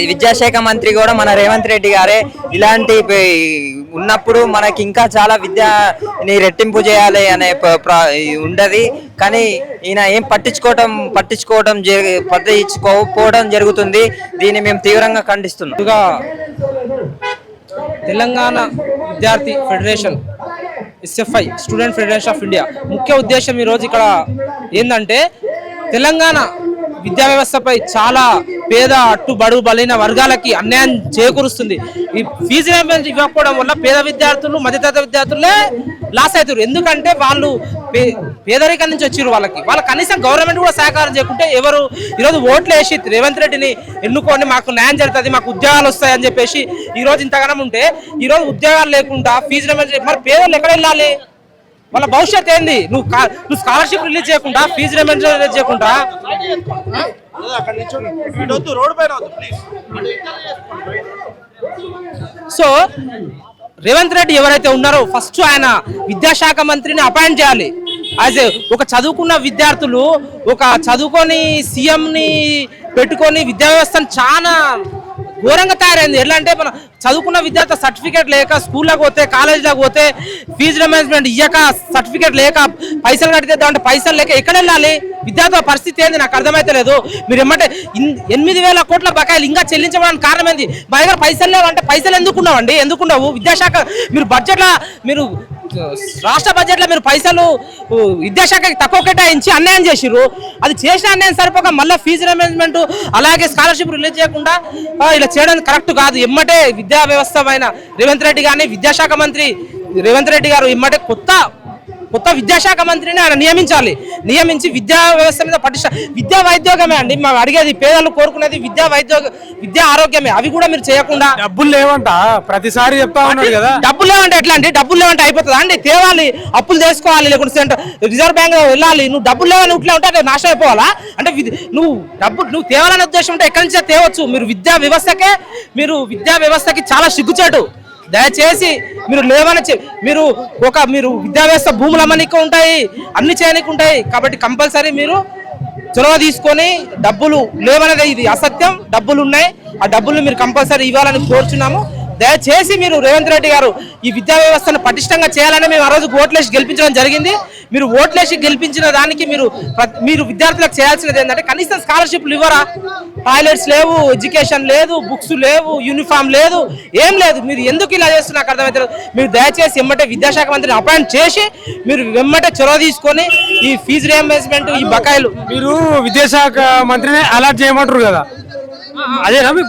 విద్యాశాఖ మంత్రి కూడా మన రేవంత్ రెడ్డి గారే. ఇలాంటి ఉన్నప్పుడు మనకి ఇంకా చాలా విద్యని రెట్టింపు చేయాలి అనే ఉండదు. కానీ ఈయన ఏం పట్టించుకోవడం జరుగుతుంది. దీన్ని మేము తీవ్రంగా ఖండిస్తున్నాం. తెలంగాణ విద్యార్థి federation SFI student federation of India ముఖ్య ఉద్దేశం ఈరోజు ఇక్కడ ఏంటంటే తెలంగాణ విద్యా వ్యవస్థపై చాలా పేద అట్టు బడుగు బలైన వర్గాలకి అన్యాయం చేకూరుస్తుంది. ఈ ఫీజు రీయింబర్స్మెంట్ ఇవ్వకపోవడం వల్ల పేద విద్యార్థులు మధ్యతరగతి విద్యార్థులే లాస్ అవుతారు. ఎందుకంటే వాళ్ళు పేదరికం నుంచి వచ్చారు. వాళ్ళ కనీసం గవర్నమెంట్ కూడా సహకారం చేయకుంటే ఎవరు ఈరోజు ఓట్లు వేసి రేవంత్ రెడ్డిని ఎన్నుకొని మాకు న్యాయం జరుగుతుంది, మాకు ఉద్యోగాలు వస్తాయని చెప్పేసి ఈరోజు ఇంతగానం ఉంటే ఈరోజు ఉద్యోగాలు లేకుండా ఫీజు రీయింబర్స్మెంట్ మరి పేదలు ఎక్కడ వెళ్ళాలి? వాళ్ళ భవిష్యత్ ఏంది? నువ్వు స్కాలర్షిప్ రిలీజ్ చేయకుండా ఫీజు రీయింబర్స్మెంట్ రిలీజ్ చేయకుండా సో రేవంత్ రెడ్డి ఎవరైతే ఉన్నారో ఫస్ట్ ఆయన విద్యాశాఖ మంత్రిని అపాయింట్ చేయాలి. యాజ్ ఒక చదువుకున్న విద్యార్థులు ఒక చదువుకొని సీఎంని పెట్టుకొని విద్యా వ్యవస్థను చాలా ఘోరంగా తయారైంది. ఎలా అంటే మన చదువుకున్న విద్యార్థి సర్టిఫికేట్ లేక స్కూల్లోకి పోతే కాలేజీలోకి పోతే ఫీజు రీయింబర్స్మెంట్ ఇయ్యక సర్టిఫికేట్ లేక పైసలు కడితే దాంట్లో పైసలు లేక ఎక్కడ వెళ్ళాలి? విద్యార్థుల పరిస్థితి ఏంది నాకు అర్థమైతే లేదు. మీరు ఏమంటే 8,000 కోట్ల బకాయిలు ఇంకా చెల్లించడానికి కారణం ఏంది? మా దగ్గర పైసలు లేవంటే పైసలు ఎందుకున్నావండి? ఎందుకున్నావు? విద్యాశాఖ మీరు బడ్జెట్లో మీరు రాష్ట్ర బడ్జెట్లో మీరు పైసలు విద్యాశాఖకి తక్కువ కేటాయించి అన్యాయం చేసిర్రు. అది చేసిన అన్యాయం సరిపోక మళ్ళీ ఫీజు రీయింబర్స్మెంట్ అలాగే స్కాలర్షిప్ రిలీజ్ చేయకుండా ఇలా చేయడం కరెక్ట్ కాదు. ఎమ్మటే విద్యా వ్యవస్థ పైన రేవంత్ రెడ్డి గారిని విద్యాశాఖ మంత్రి రేవంత్ రెడ్డి గారు ఇమ్మటే కొత్త విద్యాశాఖ మంత్రిని ఆయన నియమించి విద్యా వ్యవస్థ మీద విద్యా వైద్యోగమే అండి మేము అడిగేది. పేదలు కోరుకునేది విద్యా ఆరోగ్యమే. అవి కూడా మీరు చేయకుండా డబ్బులు లేవంట ప్రతిసారి చెప్తా ఉన్నాడు కదా. డబ్బులు లేవంటే ఎట్లా అండి? డబ్బులు లేవంటే అయిపోతుందా అండి? తేవాలి, అప్పులు చేసుకోవాలి, లేకుంటే రిజర్వ్ బ్యాంక్ వెళ్ళాలి. నువ్వు డబ్బులు లేవని ఇట్లా ఉంటే నాశనం అయిపోవాలా? అంటే నువ్వు తేవాలనే ఉద్దేశం ఉంటే ఎక్కడి నుంచే తేవచ్చు. మీరు విద్యా వ్యవస్థకి చాలా సిగ్గుచేటు. దయచేసి మీరు లేవని మీరు విద్యా వ్యవస్థ భూములు అమ్మనికి ఉంటాయి, అన్ని చేయడానికి ఉంటాయి. కాబట్టి కంపల్సరీ మీరు చొరవ తీసుకొని డబ్బులు లేవనేది ఇది అసత్యం. డబ్బులు ఉన్నాయి, ఆ డబ్బులు మీరు కంపల్సరీ ఇవ్వాలని కోరుచున్నాము. దయచేసి మీరు రేవంత్ రెడ్డి గారు ఈ విద్యా వ్యవస్థను పటిష్టంగా చేయాలని మేము ఆ రోజు ఓట్లేసి గెలిపించడం జరిగింది. మీరు ఓట్లేసి గెలిపించిన దానికి మీరు విద్యార్థులకు చేయాల్సినది ఏంటంటే కనీసం స్కాలర్షిప్లు ఇవ్వరా? టాయిలెట్స్ లేవు, ఎడ్యుకేషన్ లేదు, బుక్స్ లేవు, యూనిఫామ్ లేదు, ఏం లేదు. మీరు ఎందుకు ఇలా చేస్తున్నారు నాకు అర్థమవుతుంది. మీరు దయచేసి ఎమ్మటే విద్యాశాఖ మంత్రిని అపాయింట్ చేసి మీరు వెమ్మటే చొరవ తీసుకొని ఈ ఫీజు రీయింబర్స్మెంట్ ఈ బకాయిలు మీరు విద్యాశాఖ మంత్రిని అలర్ట్ చేయమంటారు కదా, అదేనా మీ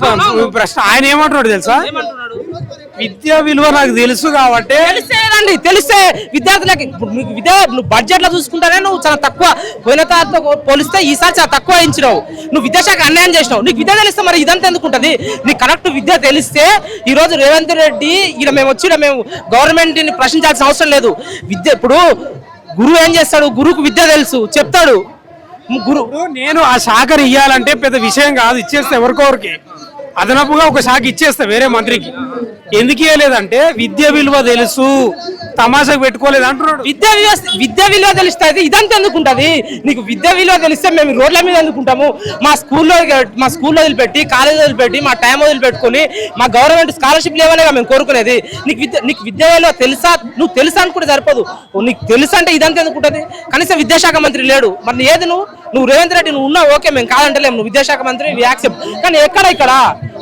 ప్రశ్న? ఆయన ఏమంటున్నాడు తెలుసా? విద్యా విలువ నాకు తెలుసు కాబట్టి తెలిస్తే విద్యార్థులకి బడ్జెట్ లో చూసుకుంటానే నువ్వు చాలా తక్కువ పోయిన తర్వాత పోలిస్తే ఈసారి చాలా తక్కువ ఇచ్చినావు. నువ్వు విద్యాశాఖ అన్యాయం చేసినావు. నీకు విద్య తెలిస్తే మరి ఇదంతా ఎందుకుంటది? నీకు కరెక్ట్ విద్య తెలిస్తే ఈ రోజు రేవంత్ రెడ్డి మేము గవర్నమెంట్ ని ప్రశ్నించాల్సిన అవసరం లేదు. విద్య ఇప్పుడు గురువు ఏం చేస్తాడు? గురువుకు విద్య తెలుసు, చెప్తాడు. నేను ఆ శాఖ ఇయ్యాలంటే పెద్ద విషయం కాదు, ఇచ్చేస్తే ఎవరికొరికి అదనపుగా ఒక శాఖ ఇచ్చేస్తా వేరే మంత్రికి. ఎందుకు ఇవ్వలేదంటే విద్య విలువ తెలుసు, తమాషాకు పెట్టుకోలేదు అంటున్నాడు. విద్య విలువ తెలిస్తే ఇదంతా ఎందుకుంటది? నీకు విద్య విలువ తెలిస్తే మేము రోడ్ల మీద ఎందుకుంటాము? మా స్కూల్లో వదిలిపెట్టి కాలేజీ వదిలిపెట్టి మా టైం వదిలిపెట్టుకుని మా గవర్నమెంట్ స్కాలర్షిప్ లేవనేగా మేము కోరుకునేది. నీకు విద్య విలువ తెలుసా? నువ్వు తెలుసా అనుకుంటే సరిపోదు. నీకు తెలుసా అంటే ఇదంతా ఎందుకుంటది? కనీసం విద్యాశాఖ మంత్రి లేడు. మరి ఏది నువ్వు రేవంత్ రెడ్డి నువ్వు ఉన్నావు, ఓకే, మేము కాదంటలేము. నువ్వు విద్యాశాఖ మంత్రి యాక్సెప్ట్. కానీ ఇక్కడ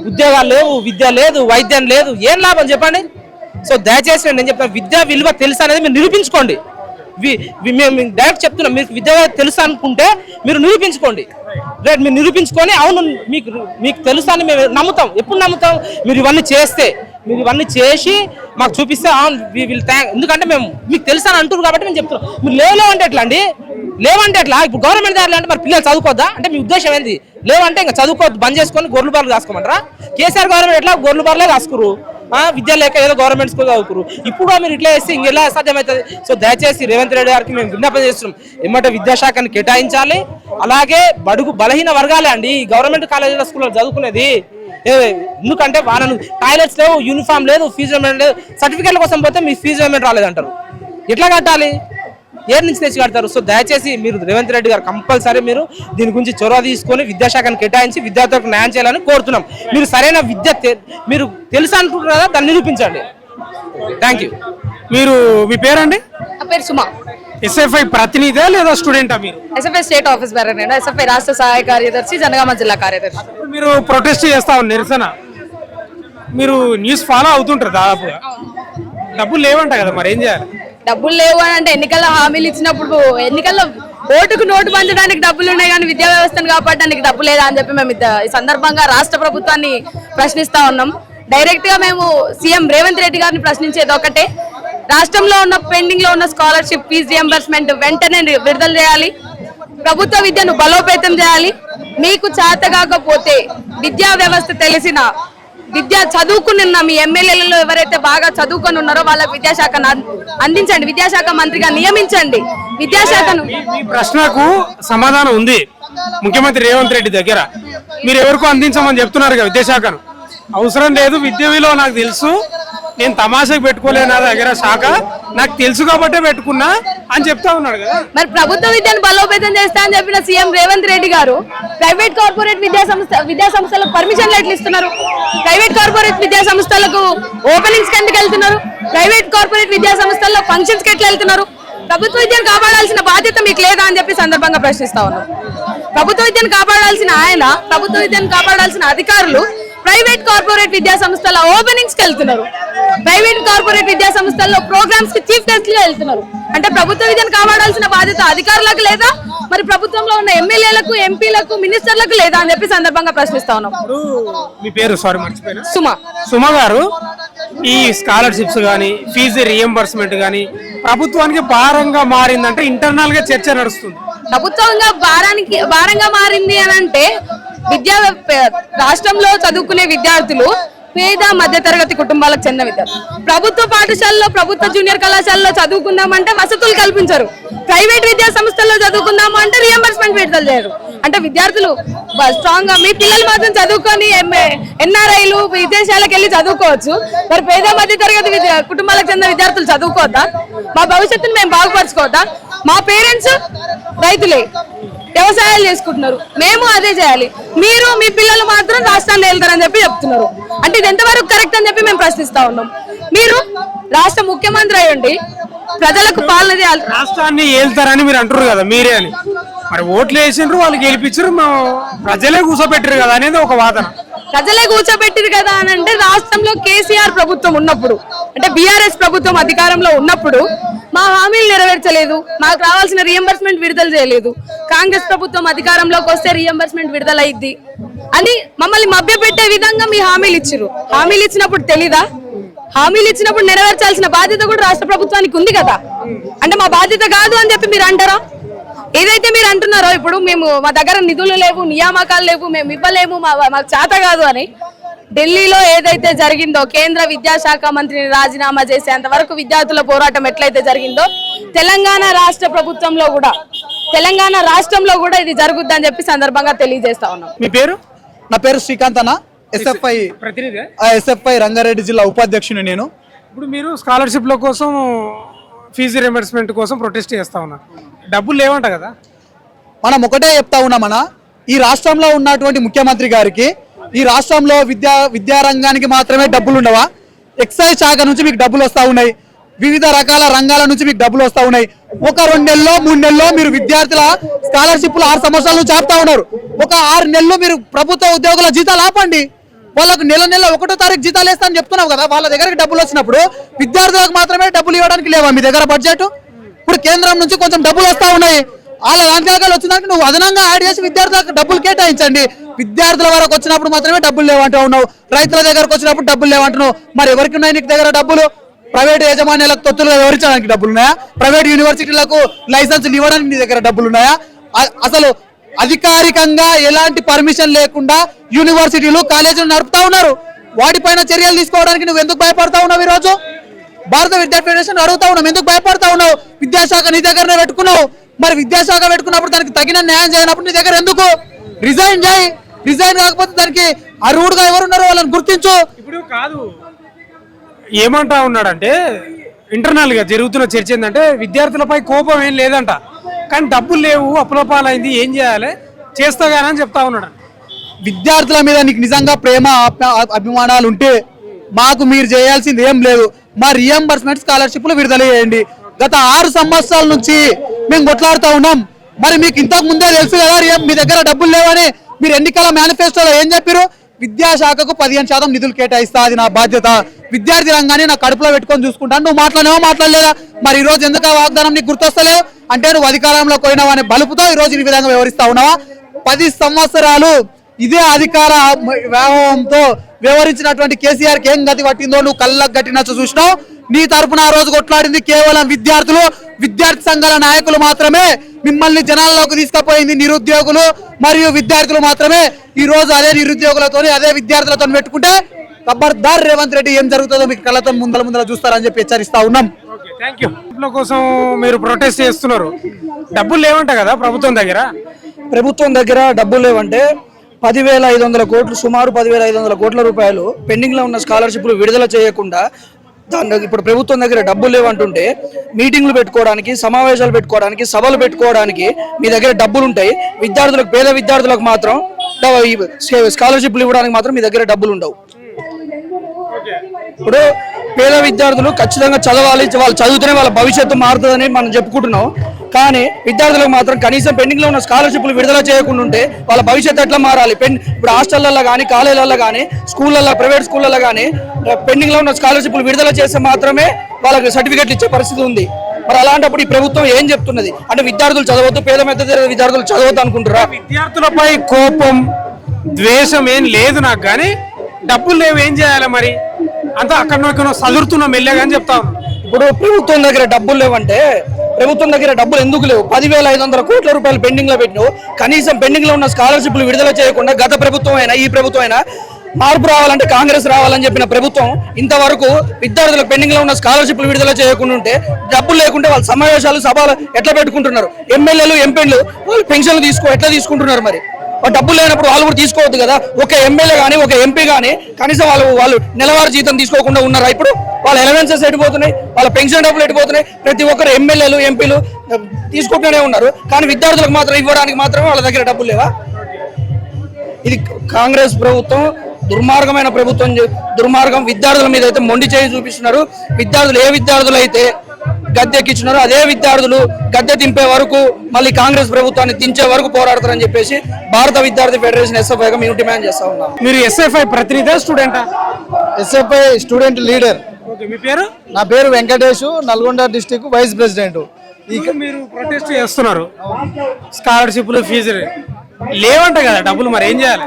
ఉద్యోగాలు లేవు, విద్య లేదు, వైద్యం లేదు, ఏం లాభం చెప్పండి? సో దయచేసి నేను చెప్తాను, విద్యా విలువ తెలుసు అనేది మీరు నిరూపించుకోండి. మేము డైరెక్ట్ చెప్తున్నాం, మీకు విద్య తెలుసు అనుకుంటే మీరు నిరూపించుకోండి. రైట్, మీరు నిరూపించుకొని అవును మీకు తెలుసు అని మేము నమ్ముతాం. ఎప్పుడు నమ్ముతాం? మీరు ఇవన్నీ చేస్తే, మీరు ఇవన్నీ చేసి మాకు చూపిస్తే అవును వి విల్ థ్యాంక్. ఎందుకంటే మేము మీకు తెలుసు అని అంటున్నారు కాబట్టి మేము చెప్తున్నాం. మీరు లేవంటే ఎట్లా అండి? లేవంటే ఎట్లా? ఇప్పుడు గవర్నమెంట్ దాంట్లో అంటే మరి పిల్లలు చదువుకోద్దా అంటే మీ ఉద్దేశం ఏంది? లేవంటే ఇంకా చదువుకోవద్దు, బంద్ చేసుకొని గొర్రెలు బార్లు కాసుకోమంటారా? కేసీఆర్ గవర్నమెంట్ ఎట్లా గొర్రెలు బార్లే కాసుకురు, విద్య లేక ఏదో గవర్నమెంట్ స్కూల్ చదువుకురు. ఇప్పుడు మీరు ఇట్లా చేస్తే ఇంకెలా సాధ్యమవుతుంది? సో దయచేసి రేవంత్ రెడ్డి గారికి మేము విజ్ఞాపన చేస్తున్నాం, ఏమంటే విద్యాశాఖని కేటాయించాలి. అలాగే బడుగు బలహీన వర్గాలే అండి గవర్నమెంట్ కాలేజీల స్కూల్లో చదువుకునేది. ఎందుకంటే వాళ్ళను టాయిలెట్స్ లేవు, యూనిఫామ్ లేదు, ఫీజు పేమెంట్ లేదు. సర్టిఫికేట్ల కోసం పోతే మీ ఫీజు పేమెంట్ రాలేదంటారు. ఎట్లా కట్టాలి? ఏ నుంచి తెచ్చి కడతారు? సో దయచేసి మీరు రేవంత్ రెడ్డి గారు కంపల్సరీ మీరు దీని గురించి చొరవ తీసుకొని విద్యాశాఖను కేటాయించి విద్యార్థులకు న్యాయం చేయాలని కోరుతున్నాం. మీరు సరైన విద్య మీరు తెలుసు అనుకుంటున్నారు కదా, దాన్ని నిరూపించండి. Thank you. మీరు మీ పేరండి? నా పేరు సుమా. ఎస్ఎఫ్ఐ ప్రతినిధా లేదా స్టూడెంటా మీరు? ఎస్ఎఫ్ఐ స్టేట్ ఆఫీస్ బేర, నేను ఎస్ఎఫ్ఐ రాష్ట్ర సహాయ కార్యదర్శి, జనగామ జిల్లా కార్యదర్శి. మీరు ప్రొటెస్ట్ చేస్తా ఉన్నారు, నిరసన. మీరు న్యూస్ ఫాలో అవుతుంటారు దాదాపుగా. డబ్బులు లేవంట కదా, మరి ఏం చేయాలి? డబ్బులు లేవు అని అంటే ఎన్నికల్లో హామీలు ఇచ్చినప్పుడు ఎన్నికల్లో ఓటుకు నోటు పంచడానికి డబ్బులు ఉన్నాయి కానీ విద్యా వ్యవస్థను కాపాడడానికి డబ్బు లేదా అని చెప్పి మేము ఈ సందర్భంగా రాష్ట్ర ప్రభుత్వాన్ని ప్రశ్నిస్తా ఉన్నాం. డైరెక్ట్ గా మేము సీఎం రేవంత్ రెడ్డి గారిని ప్రశ్నించేది ఒకటే, రాష్ట్రంలో ఉన్న పెండింగ్ లో ఉన్న స్కాలర్షిప్ ఫీజు రియంబర్స్మెంట్ వెంటనే విడుదల చేయాలి. ప్రభుత్వ విద్యను బలోపేతం చేయాలి. మీకు చేత కాకపోతే విద్యా వ్యవస్థ తెలిసిన చదువుకున్న మీ ఎమ్మెల్యేలలో ఎవరైతే బాగా చదువుకొని ఉన్నారో వాళ్ళకి విద్యాశాఖను అందించండి, విద్యాశాఖ మంత్రిగా నియమించండి. విద్యాశాఖను ఈ ప్రశ్నకు సమాధానం ఉంది ముఖ్యమంత్రి రేవంత్ రెడ్డి దగ్గర. మీరు ఎవరికో అందించమని చెప్తున్నారు కదా విద్యాశాఖను. అవసరం లేదు, విద్య విలువ నాకు తెలుసు, నేను తమాషాకు పెట్టుకోలేను నా దగ్గర శాఖ, నాకు తెలుసు కాబట్టే పెట్టుకున్నా అని చెప్తా ఉన్నాడు కదా. మరి ప్రభుత్వ విద్యను బలోపేతం చేస్తా అని చెప్పిన సీఎం రేవంత్ రెడ్డి గారు ప్రైవేట్ కార్పొరేట్ విద్యా సంస్థలకు పర్మిషన్లు ఎట్లా ఇస్తున్నారు? ప్రైవేట్ కార్పొరేట్ విద్యా సంస్థలకు ఓపెనింగ్స్ కి ఎందుకు వెళ్తున్నారు? ప్రైవేట్ కార్పొరేట్ విద్యా సంస్థల్లో ఫంక్షన్స్ కి ఎట్లా వెళ్తున్నారు? ప్రభుత్వ విద్యను కాపాడాల్సిన బాధ్యత మీకు లేదా అని చెప్పి సందర్భంగా ప్రశ్నిస్తా ఉన్నాం. ప్రభుత్వ విద్యను కాపాడాల్సిన ఆయన, ప్రభుత్వ విద్యను కాపాడాల్సిన అధికారులు ప్రైవేట్ కార్పొరేట్ విద్యా సంస్థల ఓపెనింగ్స్ కి వెళ్తున్నారు. ప్రైవేట్ కార్పొరేట్ విద్యా సంస్థల్లో ప్రోగ్రామ్స్ కి చీఫ్ గెస్ట్ గా వెళ్తున్నారు. అంటే ప్రభుత్వ విద్యను కాపాడాల్సిన బాధ్యత అధికారులకు లేదా, మరి ప్రభుత్వంలో ఉన్న ఎమ్మెల్యేలకు, ఎంపీలకు, మినిస్టర్లకు లేదా అని చెప్పి సందర్భంగా ప్రశ్నిస్తా ఉన్నాం. మీ పేరు? సారీ మర్చిపోయినా. సుమా. సుమా గారు, ఈ స్కాలర్షిప్స్ కానీ ఫీజు రియంబర్స్మెంట్ కానీ ప్రభుత్వానికి భారంగా మారిందంటే ఇంటర్నల్ గా చర్చ నడుస్తుంది. ప్రభుత్వంగా భారంగా మారింది అని అంటే రాష్ట్రంలో చదువుకునే విద్యార్థులు పేద మధ్యతరగతి కుటుంబాలకు చెందిన విద్యార్థులు. ప్రభుత్వ పాఠశాలలో, ప్రభుత్వ జూనియర్ కళాశాలలో చదువుకుందామంటే వసతులు కల్పించరు. ప్రైవేట్ విద్యా సంస్థల్లో చదువుకుందాము అంటే రియంబర్స్మెంట్ విడుదల చేయరు. అంటే విద్యార్థులు స్ట్రాంగ్ గా, మీ పిల్లలు మాత్రం చదువుకొని ఎన్ఆర్ఐలు విదేశాలకు వెళ్ళి చదువుకోవచ్చు, మరి పేద మధ్య తరగతి కుటుంబాలకు చెందిన విద్యార్థులు చదువుకోవద్దా? మా భవిష్యత్తును మేము బాగుపరచుకోవద్దా? మా పేరెంట్స్ రైతులే, వ్యవసాయాలు చేసుకుంటున్నారు, మేము అదే చేయాలి. మీరు మీ పిల్లలు మాత్రం రాష్ట్రాన్ని వెళ్తారని చెప్పి చెప్తున్నారు. అంటే ఇది ఎంతవరకు కరెక్ట్ అని చెప్పి మేము ప్రశ్నిస్తా ఉన్నాం. మీరు రాష్ట్ర ముఖ్యమంత్రి అయ్యండి, ప్రజలకు పాలన చేయాలి. రాష్ట్రాన్ని ఏళ్తారని మీరు అంటారు కదా, మీరే అని. మరి ఓట్లు వేసిండ్రు, వాళ్ళు గెలిపించారు, ప్రజలే కూర్చోబెట్టారు కదా అనేది ఒక వాదన. ప్రజలే కూర్చోబెట్టిరు కదా అని అంటే రాష్ట్రంలో కేసీఆర్ ప్రభుత్వం ఉన్నప్పుడు, అంటే బీఆర్ఎస్ ప్రభుత్వం అధికారంలో ఉన్నప్పుడు మా హామీలు నెరవేర్చలేదు, మాకు రావాల్సిన రియంబర్స్మెంట్ విడుదల చేయలేదు. కాంగ్రెస్ ప్రభుత్వం అధికారంలోకి వస్తే రియంబర్స్మెంట్ విడుదల అయింది అని మమ్మల్ని మభ్యపెట్టే విధంగా మీ హామీలు ఇచ్చిరు. హామీలు ఇచ్చినప్పుడు తెలీదా? హామీలు ఇచ్చినప్పుడు నెరవేర్చాల్సిన బాధ్యత కూడా రాష్ట్ర ప్రభుత్వానికి ఉంది కదా. అంటే మా బాధ్యత కాదు అని చెప్పి మీరు అంటారా? ఏదైతే మీరు అంటున్నారో ఇప్పుడు మేము మా దగ్గర నిధులు లేవు, నియామకాలు లేవు, మేము ఇవ్వలేము, మాకు చేత కాదు అని, ఢిల్లీలో ఏదైతే జరిగిందో, కేంద్ర విద్యాశాఖ మంత్రిని రాజీనామా చేసేంత వరకు విద్యార్థుల పోరాటం ఎట్లయితే జరిగిందో తెలంగాణ రాష్ట్రంలో కూడా ఇది జరుగుద్దని చెప్పి సందర్భంగా తెలియజేస్తా ఉన్నాం. మీ పేరు? నా పేరు శ్రీకాంత్ అన్న, ఎస్ఎఫ్ఐ రంగారెడ్డి జిల్లా ఉపాధ్యక్షుని నేను. ఇప్పుడు మీరు స్కాలర్షిప్ల కోసం, ఫీజు రియంబర్స్మెంట్ కోసం ప్రొటెస్ట్ చేస్తా ఉన్నారు, డబ్బులు లేవంట కదా. మనం ఒకటే చెప్తా ఉన్నామన్నా, ఈ రాష్ట్రంలో ఉన్నటువంటి ముఖ్యమంత్రి గారికి ఈ రాష్ట్రంలో విద్యారంగానికి మాత్రమే డబ్బులు ఉండవా? ఎక్సైజ్ శాఖ నుంచి మీకు డబ్బులు వస్తూ ఉన్నాయి, వివిధ రకాల రంగాల నుంచి మీకు డబ్బులు వస్తూ ఉన్నాయి. ఒక 2 నెలల్లో 3 నెలల్లో మీరు విద్యార్థుల స్కాలర్షిప్లు 6 సంవత్సరాల నుంచి ఆపుతా ఉన్నారు. ఒక 6 నెలలు మీరు ప్రభుత్వ ఉద్యోగుల జీతాలు ఆపండి. వాళ్ళకు నెల 1వ తారీఖు జీతాలు వేస్తా అని చెప్తున్నావు కదా. వాళ్ళ దగ్గరికి డబ్బులు వచ్చినప్పుడు విద్యార్థులకు మాత్రమే డబ్బులు ఇవ్వడానికి లేవా మీ దగ్గర బడ్జెట్? ఇప్పుడు కేంద్రం నుంచి కొంచెం డబ్బులు వస్తా ఉన్నాయి, వాళ్ళ దాంట్లో వచ్చినాక నువ్వు అదనంగా యాడ్ చేసి విద్యార్థులకు డబ్బులు కేటాయించండి. విద్యార్థుల వరకు వచ్చినప్పుడు మాత్రమే డబ్బులు లేవంటూ ఉన్నావు, రైతుల దగ్గరకు వచ్చినప్పుడు డబ్బులు లేవంటున్నావు. మరి ఎవరికి ఉన్నాయి నీకు దగ్గర డబ్బులు? ప్రైవేట్ యాజమాన్యాలకు తొత్తులుగా వివరించడానికి డబ్బులు ఉన్నాయా? ప్రైవేట్ యూనివర్సిటీలకు లైసెన్సులు ఇవ్వడానికి నీ దగ్గర డబ్బులు ఉన్నాయా? అసలు అధికారికంగా ఎలాంటి పర్మిషన్ లేకుండా యూనివర్సిటీలు కాలేజీలు నడుపుతా ఉన్నారు. వాటిపైన చర్యలు తీసుకోవడానికి నువ్వు ఎందుకు భయపడతా ఉన్నావు? ఈ రోజు భారత విద్యార్థి ఫెడరేషన్ అడుగుతా ఉన్నావు, ఎందుకు భయపడతా ఉన్నావు? విద్యాశాఖ నీ దగ్గరనే పెట్టుకున్నావు, మరి విద్యాశాఖ పెట్టుకున్నప్పుడు దానికి తగిన న్యాయం చేయనప్పుడు నీ దగ్గర ఎందుకు? రిజైన్ చేయి. రిజైన్ కాకపోతే దానికి అర్హుడుగా ఎవరున్నారో వాళ్ళని గుర్తించు. ఇప్పుడు కాదు ఏమంటా ఉన్నాడంటే, ఇంటర్నల్ గా జరుగుతున్న చర్చ ఏంటంటే విద్యార్థులపై కోపం ఏం లేదంట, కానీ డబ్బులు లేవు, అప్పులపాలైంది, ఏం చేయాలి చేస్తాగానని చెప్తా ఉన్నాడు. విద్యార్థుల మీద నీకు నిజంగా ప్రేమ అభిమానాలు ఉంటే మాకు మీరు చేయాల్సింది ఏం లేదు, మా రియంబర్స్మెంట్ స్కాలర్షిప్లు విడుదల చేయండి. గత 6 సంవత్సరాల నుంచి మేము కొట్లాడుతూ ఉన్నాం. మరి మీకు ఇంతకు ముందే తెలుసు కదా మీ దగ్గర డబ్బులు లేవని. మీరు ఎన్నికల మేనిఫెస్టోలో ఏం చెప్పారు? విద్యాశాఖకు 15% నిధులు కేటాయిస్తా, అది నా బాధ్యత, విద్యార్థి రంగాన్ని నా కడుపులో పెట్టుకొని చూసుకుంటాను. నువ్వు మాట్లాడలేదా? మరి ఈ రోజు ఎందుకు ఆ వాగ్దానం నీకు గుర్తొస్తలేవు? అంటే నువ్వు అధికారంలో పోయినావు అనే బలుపుతో ఈ రోజు ఈ విధంగా వ్యవహరిస్తా ఉన్నావా? 10 సంవత్సరాలు ఇదే అధికార వ్యామోహంతో వ్యవహరించినటువంటి కేసీఆర్ కి ఏం గతి పట్టిందో నువ్వు కళ్ళకు గట్టినట్టు చూసినావు. నీ తరపున ఆ రోజు కొట్లాడింది కేవలం విద్యార్థులు, విద్యార్థి సంఘాల నాయకులు మాత్రమే. మిమ్మల్ని జనాల్లోకి తీసుకుపోయింది నిరుద్యోగులు మరియు విద్యార్థులు మాత్రమే. ఈ రోజు అదే నిరుద్యోగులతో అదే విద్యార్థులతో పెట్టుకుంటే ఖబర్దార్ రేవంత్ రెడ్డి ఏం జరుగుతుందో మీకు కళ్ళతో ముందర చూస్తారని చెప్పి హెచ్చరిస్తా ఉన్నాం. Thank you. కోసం మీరు ప్రొటెస్ట్ చేస్తున్నారు, డబ్బులు లేవంట కదా ప్రభుత్వం దగ్గర? ప్రభుత్వం దగ్గర డబ్బులు లేవంటే 10,500 కోట్లు, సుమారు 10,500 కోట్ల రూపాయలు పెండింగ్ లో ఉన్న స్కాలర్షిప్లు విడుదల చేయకుండా ఇప్పుడు ప్రభుత్వం దగ్గర డబ్బులు లేవంటుంటే మీటింగ్లు పెట్టుకోవడానికి, సమావేశాలు పెట్టుకోవడానికి, సభలు పెట్టుకోవడానికి మీ దగ్గర డబ్బులు ఉంటాయి. విద్యార్థులకు, పేద విద్యార్థులకు మాత్రం స్కాలర్షిప్లు ఇవ్వడానికి మాత్రం మీ దగ్గర డబ్బులు ఉండవు. ఇప్పుడు పేద విద్యార్థులు ఖచ్చితంగా చదవాలి, వాళ్ళు చదివితేనే వాళ్ళ భవిష్యత్తు మారుతుందని మనం చెప్పుకుంటున్నాం. కానీ విద్యార్థులకు మాత్రం కనీసం పెండింగ్ లో ఉన్న స్కాలర్షిప్లు విడుదల చేయకుండా ఉంటే వాళ్ళ భవిష్యత్తు ఎట్లా మారాలి? ఇప్పుడు హాస్టళ్లలో కానీ, కాలేజీలలో కానీ, స్కూళ్ళల్లో, ప్రైవేట్ స్కూళ్ళల్లో కానీ పెండింగ్ లో ఉన్న స్కాలర్షిప్లు విడుదల చేస్తే మాత్రమే వాళ్ళకి సర్టిఫికెట్లు ఇచ్చే పరిస్థితి ఉంది. మరి అలాంటప్పుడు ఈ ప్రభుత్వం ఏం చెప్తున్నది అంటే విద్యార్థులు చదవద్దు, పేద విద్యార్థులు చదవద్దు అనుకుంటారా? విద్యార్థులపై కోపం, ద్వేషం ఏం లేదు నాకు, కానీ డబ్బులు లేవు, ఏం చేయాలి మరి? అంతా అక్కడ చదువుతున్నా మెల్లగా అని చెప్తా. ఇప్పుడు ప్రభుత్వం దగ్గర డబ్బులు లేవంటే ప్రభుత్వం దగ్గర డబ్బులు ఎందుకు లేవు? 10,500 కోట్ల రూపాయలు పెండింగ్ లో పెట్టినావు. కనీసం పెండింగ్ లో ఉన్న స్కాలర్షిప్లు విడుదల చేయకుండా గత ప్రభుత్వం అయినా ఈ ప్రభుత్వం అయినా మార్పు రావాలంటే కాంగ్రెస్ రావాలని చెప్పిన ప్రభుత్వం ఇంతవరకు విద్యార్థులకు పెండింగ్ లో ఉన్న స్కాలర్షిప్లు విడుదల చేయకుండా ఉంటే, డబ్బులు లేకుంటే వాళ్ళు సమావేశాలు, సభలు ఎట్లా పెట్టుకుంటున్నారు? ఎమ్మెల్యేలు, ఎంపీలు వాళ్ళు పెన్షన్లు ఎట్లా తీసుకుంటున్నారు? మరి డబ్బులు లేనప్పుడు వాళ్ళు కూడా తీసుకోవద్దు కదా? ఒక ఎమ్మెల్యే కానీ, ఒక ఎంపీ కానీ కనీసం వాళ్ళు నెలవారీ జీతం తీసుకోకుండా ఉన్నారా? ఇప్పుడు వాళ్ళ ఎలవెన్సెస్ ఎడిపోతున్నాయి, వాళ్ళ పెన్షన్ డబ్బులు ఎడిపోతున్నాయి. ప్రతి ఒక్కరు ఎమ్మెల్యేలు, ఎంపీలు తీసుకుంటూనే ఉన్నారు, కానీ విద్యార్థులకు మాత్రం ఇవ్వడానికి మాత్రమే వాళ్ళ దగ్గర డబ్బులు లేవా? ఇది కాంగ్రెస్ ప్రభుత్వం దుర్మార్గమైన ప్రభుత్వం, దుర్మార్గం. విద్యార్థుల మీద అయితే మొండి చేయి చూపిస్తున్నారు. విద్యార్థులు ఏ విద్యార్థులు అయితే గద్దెక్కించున్నారు అదే విద్యార్థులు గద్దె దింపే వరకు, మళ్ళీ కాంగ్రెస్ ప్రభుత్వాన్ని దించే వరకు పోరాడతారని చెప్పేసి భారత విద్యార్థి ఫెడరేషన్ ఎస్ఎఫ్ఐగా మేము డిమాండ్ చేస్తా ఉన్నాం. మీరు ఎస్ఎఫ్ఐ ప్రతినిధి, స్టూడెంటా? SFI student leader. మీ పేరు? నా పేరు Venkatesh, Nalgonda district vice president. మీరు ప్రొటెస్ట్ చేస్తున్నారు, స్కాలర్షిప్లు, ఫీజులు లేవంట కదా, డబ్బులు మరి ఏం చేయాలి?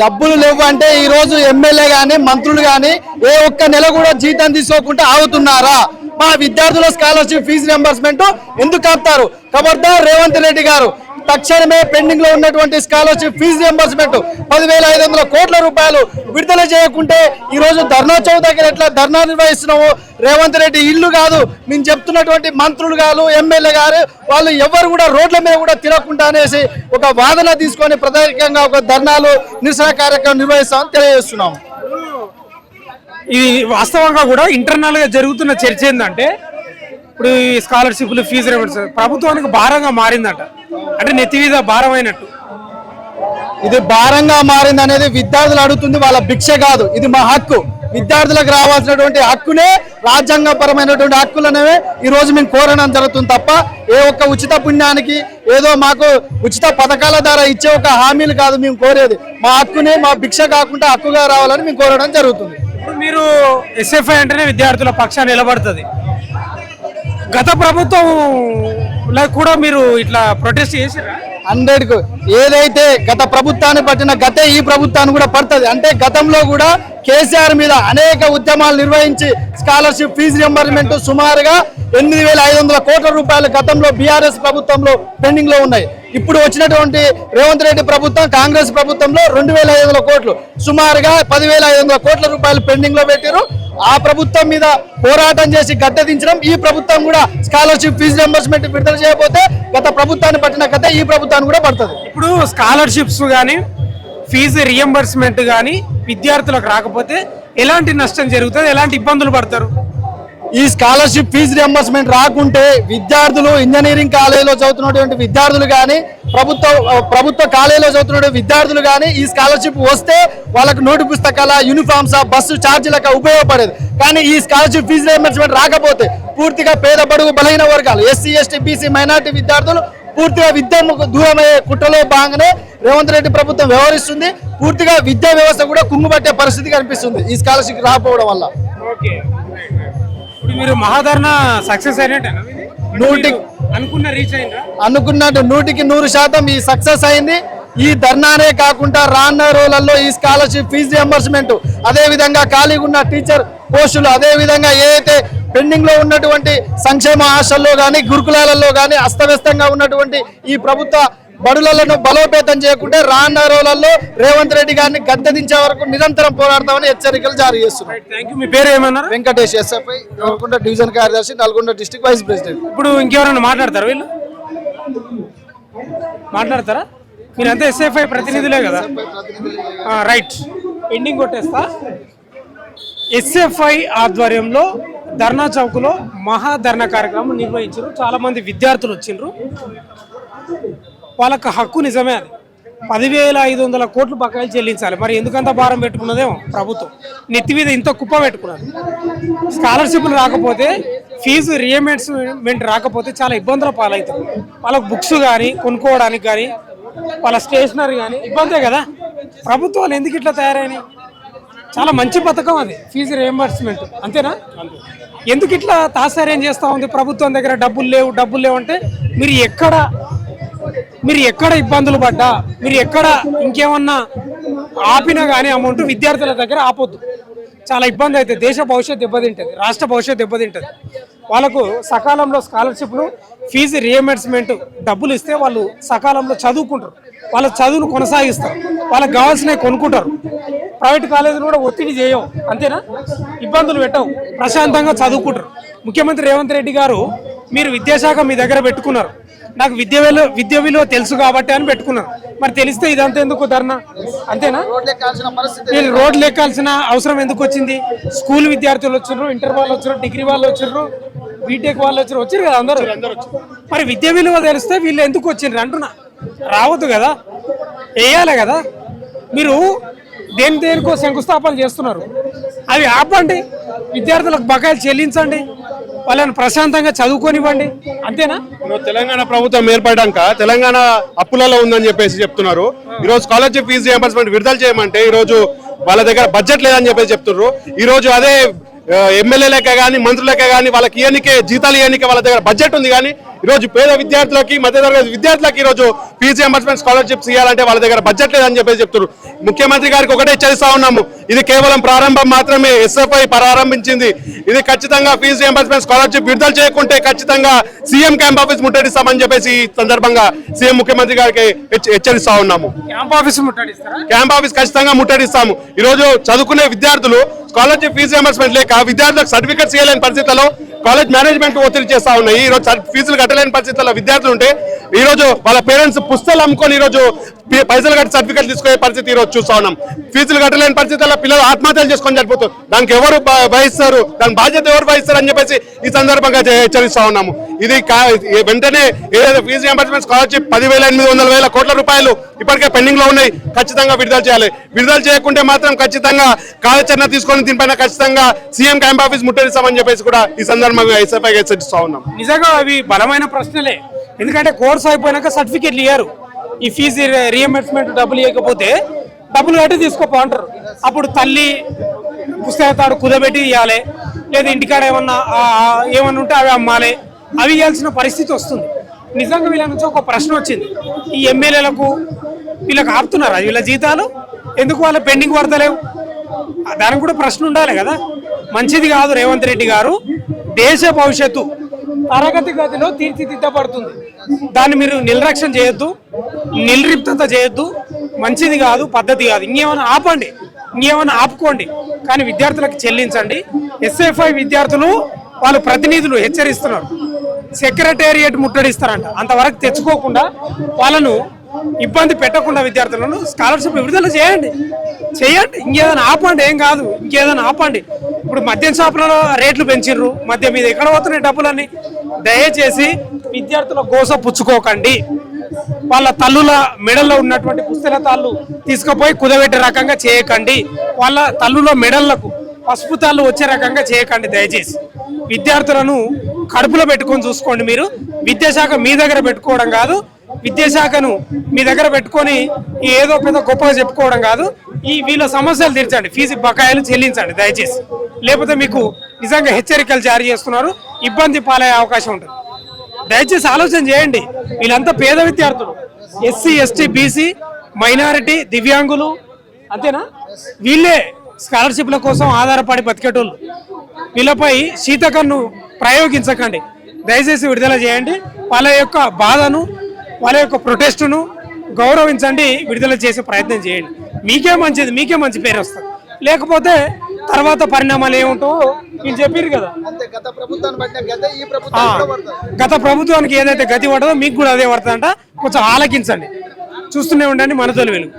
డబ్బులు లేవు అంటే ఈ రోజు ఎమ్మెల్యే గాని, మంత్రులు గాని ఏ ఒక్క నెల కూడా జీతం తీసుకోకుండా ఆగుతున్నారా? మా విద్యార్థుల స్కాలర్షిప్ ఫీజు రియంబర్స్మెంట్ ఎందుకు ఆపుతారు? ఖబర్దార్ రేవంత్ రెడ్డి గారు, తక్షణమే పెండింగ్ లో ఉన్నటువంటి స్కాలర్షిప్ ఫీజు రియంబర్స్మెంట్ 10,500 కోట్ల రూపాయలు విడుదల చేయకుంటే ఈ రోజు ధర్నా చౌక్ దగ్గర ఎట్లా ధర్నా నిర్వహిస్తున్నాము? రేవంత్ రెడ్డి ఇల్లు కాదు, మేము చెప్తున్నటువంటి మంత్రులు గారు, ఎమ్మెల్యే గారు వాళ్ళు ఎవరు కూడా రోడ్ల మీద కూడా తిరగకుండా అనేసి ఒక వాదన తీసుకొని ప్రత్యేకంగా ఒక ధర్నాలు, నిరసన కార్యక్రమం నిర్వహిస్తామని తెలియజేస్తున్నాము. ఇది వాస్తవంగా కూడా ఇంటర్నల్ గా జరుగుతున్న చర్చ ఏంటంటే, ఇప్పుడు ఈ స్కాలర్షిప్లు, ఫీజు రియంబర్స్మెంట్ ప్రభుత్వానికి భారంగా మారిందట, అంటే నెత్తి మీద భారమైనట్టు. ఇది భారంగా మారింది అనేది విద్యార్థులు అడుగుతుంది, వాళ్ళ భిక్ష కాదు, ఇది మా హక్కు. విద్యార్థులకు రావాల్సినటువంటి హక్కునే, రాజ్యాంగపరమైనటువంటి హక్కులనే ఈ రోజు మేము కోరడం జరుగుతుంది తప్ప ఏ ఒక్క ఉచిత పుణ్యానికి ఏదో మాకు ఉచిత పథకాల ద్వారా ఇచ్చే ఒక హామీలు కాదు మేము కోరేది. మా హక్కునే, మా భిక్ష కాకుండా హక్కుగా రావాలని మేము కోరడం జరుగుతుంది. ఇప్పుడు మీరు ఎస్ఎఫ్ఐ అంటేనే విద్యార్థుల పక్షాన్ని నిలబడుతుంది, గత ప్రభుత్వం కూడా మీరు ఇట్లా ప్రొటెస్ట్ చేసిరా? 100కు ఏదైతే గత ప్రభుత్వాన్ని పట్టిన గతే ఈ ప్రభుత్వాన్ని కూడా పడుతుంది. అంటే గతంలో కూడా కేసీఆర్ మీద అనేక ఉద్యమాలు నిర్వహించి స్కాలర్షిప్ ఫీజు రియంబర్స్మెంట్ సుమారుగా 8,500 కోట్ల రూపాయలు గతంలో బీఆర్ఎస్ ప్రభుత్వంలో పెండింగ్ లో ఉన్నాయి. ఇప్పుడు వచ్చినటువంటి రేవంత్ రెడ్డి ప్రభుత్వం కాంగ్రెస్ ప్రభుత్వంలో 2,500 కోట్లు సుమారుగా 10,500 కోట్ల రూపాయలు పెండింగ్ లో పెట్టారు. ఆ ప్రభుత్వం మీద పోరాటం చేసి గద్దెదించడం ఈ ప్రభుత్వం కూడా స్కాలర్షిప్ ఫీజు రియంబర్స్మెంట్ విడుదల చేయకపోతే గత ప్రభుత్వాన్ని పట్టిన కథ ఈ ప్రభుత్వాన్ని కూడా పడుతుంది. ఇప్పుడు స్కాలర్షిప్స్ కానీ ఫీజు రియంబర్స్మెంట్ కానీ విద్యార్థులకు రాకపోతే ఎలాంటి నష్టం జరుగుతుంది, ఎలాంటి ఇబ్బందులు పడతారు? ఈ స్కాలర్షిప్ ఫీజు రియంబర్స్మెంట్ రాకుంటే విద్యార్థులు ఇంజనీరింగ్ కాలేజీలో చదువుతున్నటువంటి విద్యార్థులు కానీ ప్రభుత్వ కాలేజీలో చదువుతున్న విద్యార్థులు కానీ ఈ స్కాలర్షిప్ వస్తే వాళ్ళకు నోటు పుస్తకాల యూనిఫామ్స్ బస్సు ఛార్జీలకు ఉపయోగపడేది. కానీ ఈ స్కాలర్షిప్ ఫీజు రియంబర్స్మెంట్ రాకపోతే పూర్తిగా పేద బడుగు బలహీన వర్గాలు ఎస్సీ ఎస్టీ బీసీ మైనార్టీ విద్యార్థులు పూర్తిగా విద్యకు దూరమయ్యే కుట్రలో భాగంగానే రేవంత్ రెడ్డి ప్రభుత్వం వ్యవహరిస్తుంది. పూర్తిగా విద్యా వ్యవస్థ కూడా కుంగుపట్టే పరిస్థితి కనిపిస్తుంది ఈ స్కాలర్షిప్ రాకపోవడం వల్ల. ఇప్పుడు మీరు మహాధరణ సక్సెస్ అయినట్టేనా? అనుకున్నట్టు 100% ఈ సక్సెస్ అయింది. ఈ ధర్నానే కాకుండా రానున్న రోజులలో ఈ స్కాలర్షిప్ ఫీజు రియంబర్స్మెంట్, అదే విధంగా ఖాళీగా ఉన్న టీచర్ పోస్టులు, అదే విధంగా ఏదైతే పెండింగ్ లో ఉన్నటువంటి సంక్షేమ హాస్టల్లో కానీ గురుకులాలలో కానీ అస్తవ్యస్తంగా ఉన్నటువంటి ఈ ప్రభుత్వ బడులను బలోపేతం చేయకుంటే రానున్న రోజులలో రేవంత్ రెడ్డి గారిని గద్దెదించే వరకు నిరంతరం పోరాడతామని హెచ్చరికలు జారీ చేస్తున్నారు. మీ పేరు ఏమన్నారు? వెంకటేష్, SFI నల్గొండ డివిజన్ కార్యదర్శి, నల్గొండ డిస్ట్రిక్ట్ వైస్ ప్రెసిడెంట్. ఇప్పుడు ఇంకెవరైనా మాట్లాడతారు? వీళ్ళు మాట్లాడతారా? మీరంతా SFI ప్రతినిధులే కదా? Right, ending కొట్టేస్తా. SFI ఆధ్వర్యంలో ధర్నా చౌక్లో మహాధర్నా కార్యక్రమం నిర్వహించారు. చాలా మంది విద్యార్థులు వచ్చిండ్రు. వాళ్ళకి హక్కు నిజమే, అది 10,500 కోట్లు బకాయిలు చెల్లించాలి. మరి ఎందుకంత భారం పెట్టుకున్నదేమో ప్రభుత్వం, నెత్తి మీద ఇంత కుప్ప పెట్టుకున్నది. స్కాలర్షిప్లు రాకపోతే, ఫీజు రియంబర్స్మెంట్ రాకపోతే చాలా ఇబ్బందుల పాలవుతారు. వాళ్ళకి బుక్స్ కానీ కొనుక్కోవడానికి కానీ వాళ్ళ స్టేషనరీ కానీ ఇబ్బందే కదా. ప్రభుత్వాలు ఎందుకు ఇట్లా తయారైనాయి? చాలా మంచి పథకం అది ఫీజు రియంబర్స్మెంట్, అంతేనా? ఎందుకు ఇట్లా తాసారేం చేస్తూ ఉంది ప్రభుత్వం దగ్గర? డబ్బులు లేవు అంటే మీరు ఎక్కడ ఇబ్బందులు పడ్డా, మీరు ఎక్కడ ఇంకేమన్నా ఆపినా కానీ అమౌంట్ విద్యార్థుల దగ్గర ఆపొద్దు. చాలా ఇబ్బంది అవుతుంది. దేశ భవిష్యత్తు దెబ్బతింటుంది, రాష్ట్ర భవిష్యత్తు దెబ్బతింటుంది. వాళ్ళకు సకాలంలో స్కాలర్షిప్లు ఫీజు రియంబర్స్మెంట్ డబ్బులు ఇస్తే వాళ్ళు సకాలంలో చదువుకుంటారు, వాళ్ళ చదువును కొనసాగిస్తారు, వాళ్ళకి కావాల్సినవి కొనుక్కుంటారు. ప్రైవేట్ కాలేజీలు కూడా ఒత్తిడి చేయవు, అంతేనా? ఇబ్బందులు పెట్టవు, ప్రశాంతంగా చదువుకుంటారు. ముఖ్యమంత్రి రేవంత్ రెడ్డి గారు మీరు విద్యాశాఖ మీ దగ్గర పెట్టుకున్నారు, నాకు విద్య విలువ తెలుసు కాబట్టి అని పెట్టుకున్నారు. మరి తెలిస్తే ఇదంతా ఎందుకు ధర్నా? అంతేనా? వీళ్ళు రోడ్లు ఎక్కాల్సిన అవసరం ఎందుకు వచ్చింది? స్కూల్ విద్యార్థులు వచ్చారు, ఇంటర్ వాళ్ళు వచ్చారు, డిగ్రీ వాళ్ళు వచ్చారు, బీటెక్ వాళ్ళు వచ్చారు కదా, అందరూ. మరి విద్య విలువ తెలిస్తే వీళ్ళు ఎందుకు వచ్చిండ్రు అంటున్నా. రావద్దు కదా, వేయాలి కదా. మీరు దేనికో శంకుస్థాపన చేస్తున్నారు, అవి ఆపండి. విద్యార్థులకు బకాయిలు చెల్లించండి, వాళ్ళని ప్రశాంతంగా చదువుకోనివ్వండి, అంతేనా? తెలంగాణ ప్రభుత్వం ఏర్పడ్డాక తెలంగాణ అప్పులలో ఉందని చెప్పేసి చెప్తున్నారు. ఈరోజు స్కాలర్షిప్ ఫీజు రియంబర్స్మెంట్ విడుదల చేయమంటే ఈరోజు వాళ్ళ దగ్గర బడ్జెట్ లేదని చెప్పేసి చెప్తున్నారు. ఈరోజు అదే ఎమ్మెల్యేలకే కానీ మంత్రులకే కానీ వాళ్ళకి ఇయనికే జీతాలు ఇయనికే వాళ్ళ దగ్గర బడ్జెట్ ఉంది. కానీ ఈరోజు పేద విద్యార్థులకి మధ్యతరగతి విద్యార్థులకి ఈరోజు ఫీజు రియంబర్స్మెంట్ స్కాలర్షిప్స్ ఇవ్వాలంటే వాళ్ళ దగ్గర బడ్జెట్ లేదని చెప్పేసి చెప్తున్నారు. ముఖ్యమంత్రి గారికి ఒకటే హెచ్చరిస్తా ఉన్నాము, ఇది కేవలం ప్రారంభం మాత్రమే. SFI ప్రారంభించింది. ఇది ఖచ్చితంగా ఫీజు రియంబర్స్మెంట్ స్కాలర్షిప్ విడుదల చేయకుంటే ఖచ్చితంగా సీఎం క్యాంప్ ఆఫీస్ ముట్టడిస్తామని చెప్పేసి ఈ సందర్భంగా సీఎం ముఖ్యమంత్రి గారికి హెచ్చరిస్తా ఉన్నాము. క్యాంప్ ఆఫీస్ ఖచ్చితంగా ముట్టడిస్తాము. ఈరోజు చదువుకునే విద్యార్థులు స్కాలర్షిప్ ఫీజు రియంబర్స్మెంట్ లేక విద్యార్థులకు సర్టిఫికెట్స్ ఇవ్వలేని పరిస్థితుల్లో కాలేజ్ మేనేజ్మెంట్ ఒత్తిడి చేస్తా ఉన్నాయి. ఈ రోజు ఫీజులు కట్టలేని పరిస్థితుల్లో విద్యార్థులు ఉంటే ఈ రోజు వాళ్ళ పేరెంట్స్ పుస్తకాలు అమ్ముకొని ఈ రోజు పైసలు కట్టి సర్టిఫికెట్ తీసుకునే పరిస్థితి ఈ రోజు చూస్తా ఉన్నాం. ఫీజులు కట్టలేని పరిస్థితుల్లో పిల్లలు ఆత్మహత్యలు చేసుకొని చనిపోతారు. దానికి ఎవరు వహిస్తారు, దాని బాధ్యత ఎవరు వహిస్తారు అని చెప్పేసి ఈ సందర్భంగా హెచ్చరిస్తా ఉన్నాము. ఇది వెంటనే ఏదైతే ఫీజు రియంబర్స్మెంట్ స్కాలర్షిప్ 10,800 కోట్ల రూపాయలు ఇప్పటికే పెండింగ్ లో ఉన్నాయి, ఖచ్చితంగా విడుదల చేయాలి. విడుదల చేయకుంటే మాత్రం ఖచ్చితంగా కార్యాచరణ తీసుకొని దీనిపైన ఖచ్చితంగా సీఎం క్యాంప్ ఆఫీస్ ముట్టడిస్తామని చెప్పేసి కూడా ఈ సందర్భంగా SFI హెచ్చరిస్తా ఉన్నాం. నిజంగా అవి బలమైన ప్రశ్నలే, ఎందుకంటే కోర్స్ అయిపోయినాక సర్టిఫికెట్లు ఇయ్యారు. ఈ ఫీజు రియంబర్స్మెంట్ డబ్బులు ఇవ్వకపోతే డబ్బులు కట్టి తీసుకోపో అంటారు. అప్పుడు తల్లి పుస్తకాలు కుదబెట్టి ఇవ్వాలి, లేదా ఇంటికాడ ఏమన్నా ఉంటే అవి అమ్మాలి, అవి ఇవ్వాల్సిన పరిస్థితి వస్తుంది. నిజంగా వీళ్ళ నుంచి ఒక ప్రశ్న వచ్చింది, ఈ ఎమ్మెల్యేలకు వీళ్ళకి ఆపుతున్నారు వీళ్ళ జీతాలు ఎందుకు వాళ్ళ పెండింగ్ పడతలేవు? దానికి కూడా ప్రశ్న ఉండాలి కదా. మంచిది కాదు రేవంత్ రెడ్డి గారు. దేశ భవిష్యత్తు తరగతి గదిలో తీర్చిదిద్దబడుతుంది, దాన్ని మీరు నిర్లక్ష్యం చేయొద్దు, నిర్లిప్తత చేయొద్దు. మంచిది కాదు, పద్ధతి కాదు. ఇంకేమైనా ఆపండి, ఇంకేమైనా ఆపుకోండి, కానీ విద్యార్థులకు చెల్లించండి. ఎస్ఎఫ్ఐ విద్యార్థులు వాళ్ళు ప్రతినిధులు హెచ్చరిస్తున్నారు, సెక్రటేరియట్ ముట్టడిస్తారంట. అంతవరకు తెచ్చుకోకుండా వాళ్ళను ఇబ్బంది పెట్టకుండా విద్యార్థులను స్కాలర్షిప్ విడుదల చేయండి. ఇంకేదైనా ఆపండి, ఏం కాదు, ఇంకేదైనా ఆపండి. ఇప్పుడు మద్యం షాపులలో రేట్లు పెంచిర్రు, మద్యం మీద ఎక్కడ పోతున్నాయి డబ్బులన్నీ? దయచేసి విద్యార్థుల గోస పుచ్చుకోకండి. వాళ్ళ తల్లుల మెడల్లో ఉన్నటువంటి పుస్తల తాళ్ళు తీసుకుపోయి కుదబెట్టే రకంగా చేయకండి. వాళ్ళ తల్లుల మెడళ్లకు పసుపు తాళ్ళు వచ్చే రకంగా చేయకండి. దయచేసి విద్యార్థులను కడుపులో పెట్టుకొని చూసుకోండి. మీరు విద్యాశాఖ మీ దగ్గర పెట్టుకోవడం కాదు, విద్యాశాఖను మీ దగ్గర పెట్టుకొని ఏదో పెద్ద గొప్పగా చెప్పుకోవడం కాదు. వీళ్ళ సమస్యలు తీర్చండి, ఫీజు బకాయిలు చెల్లించండి దయచేసి. లేకపోతే మీకు నిజంగా హెచ్చరికలు జారీ చేస్తున్నారు, ఇబ్బంది పాలయ్యే అవకాశం ఉంటుంది. దయచేసి ఆలోచన చేయండి. వీళ్ళంతా పేద విద్యార్థులు, ఎస్సీ, ఎస్టీ, బీసీ, మైనారిటీ, దివ్యాంగులు, అంతేనా? వీళ్ళే స్కాలర్షిప్ల కోసం ఆధారపడి బతికేటోళ్ళు. వీళ్ళపై శీతకన్ను ప్రయోగించకండి, దయచేసి విడుదల చేయండి. వాళ్ళ యొక్క బాధను, వాళ్ళ యొక్క ప్రొటెస్టును గౌరవించండి, విడుదల చేసే ప్రయత్నం చేయండి. మీకే మంచిది, మీకే మంచి పేరు వస్తుంది. లేకపోతే తర్వాత పరిణామాలు ఏముంటావో వీళ్ళు చెప్పారు కదా. గత ప్రభుత్వానికి ఏదైతే గతి పడదో మీకు కూడా అదే పడుతుందంట. కొంచెం ఆలకించండి, చూస్తూనే ఉండండి మన తొలి వెలుగు.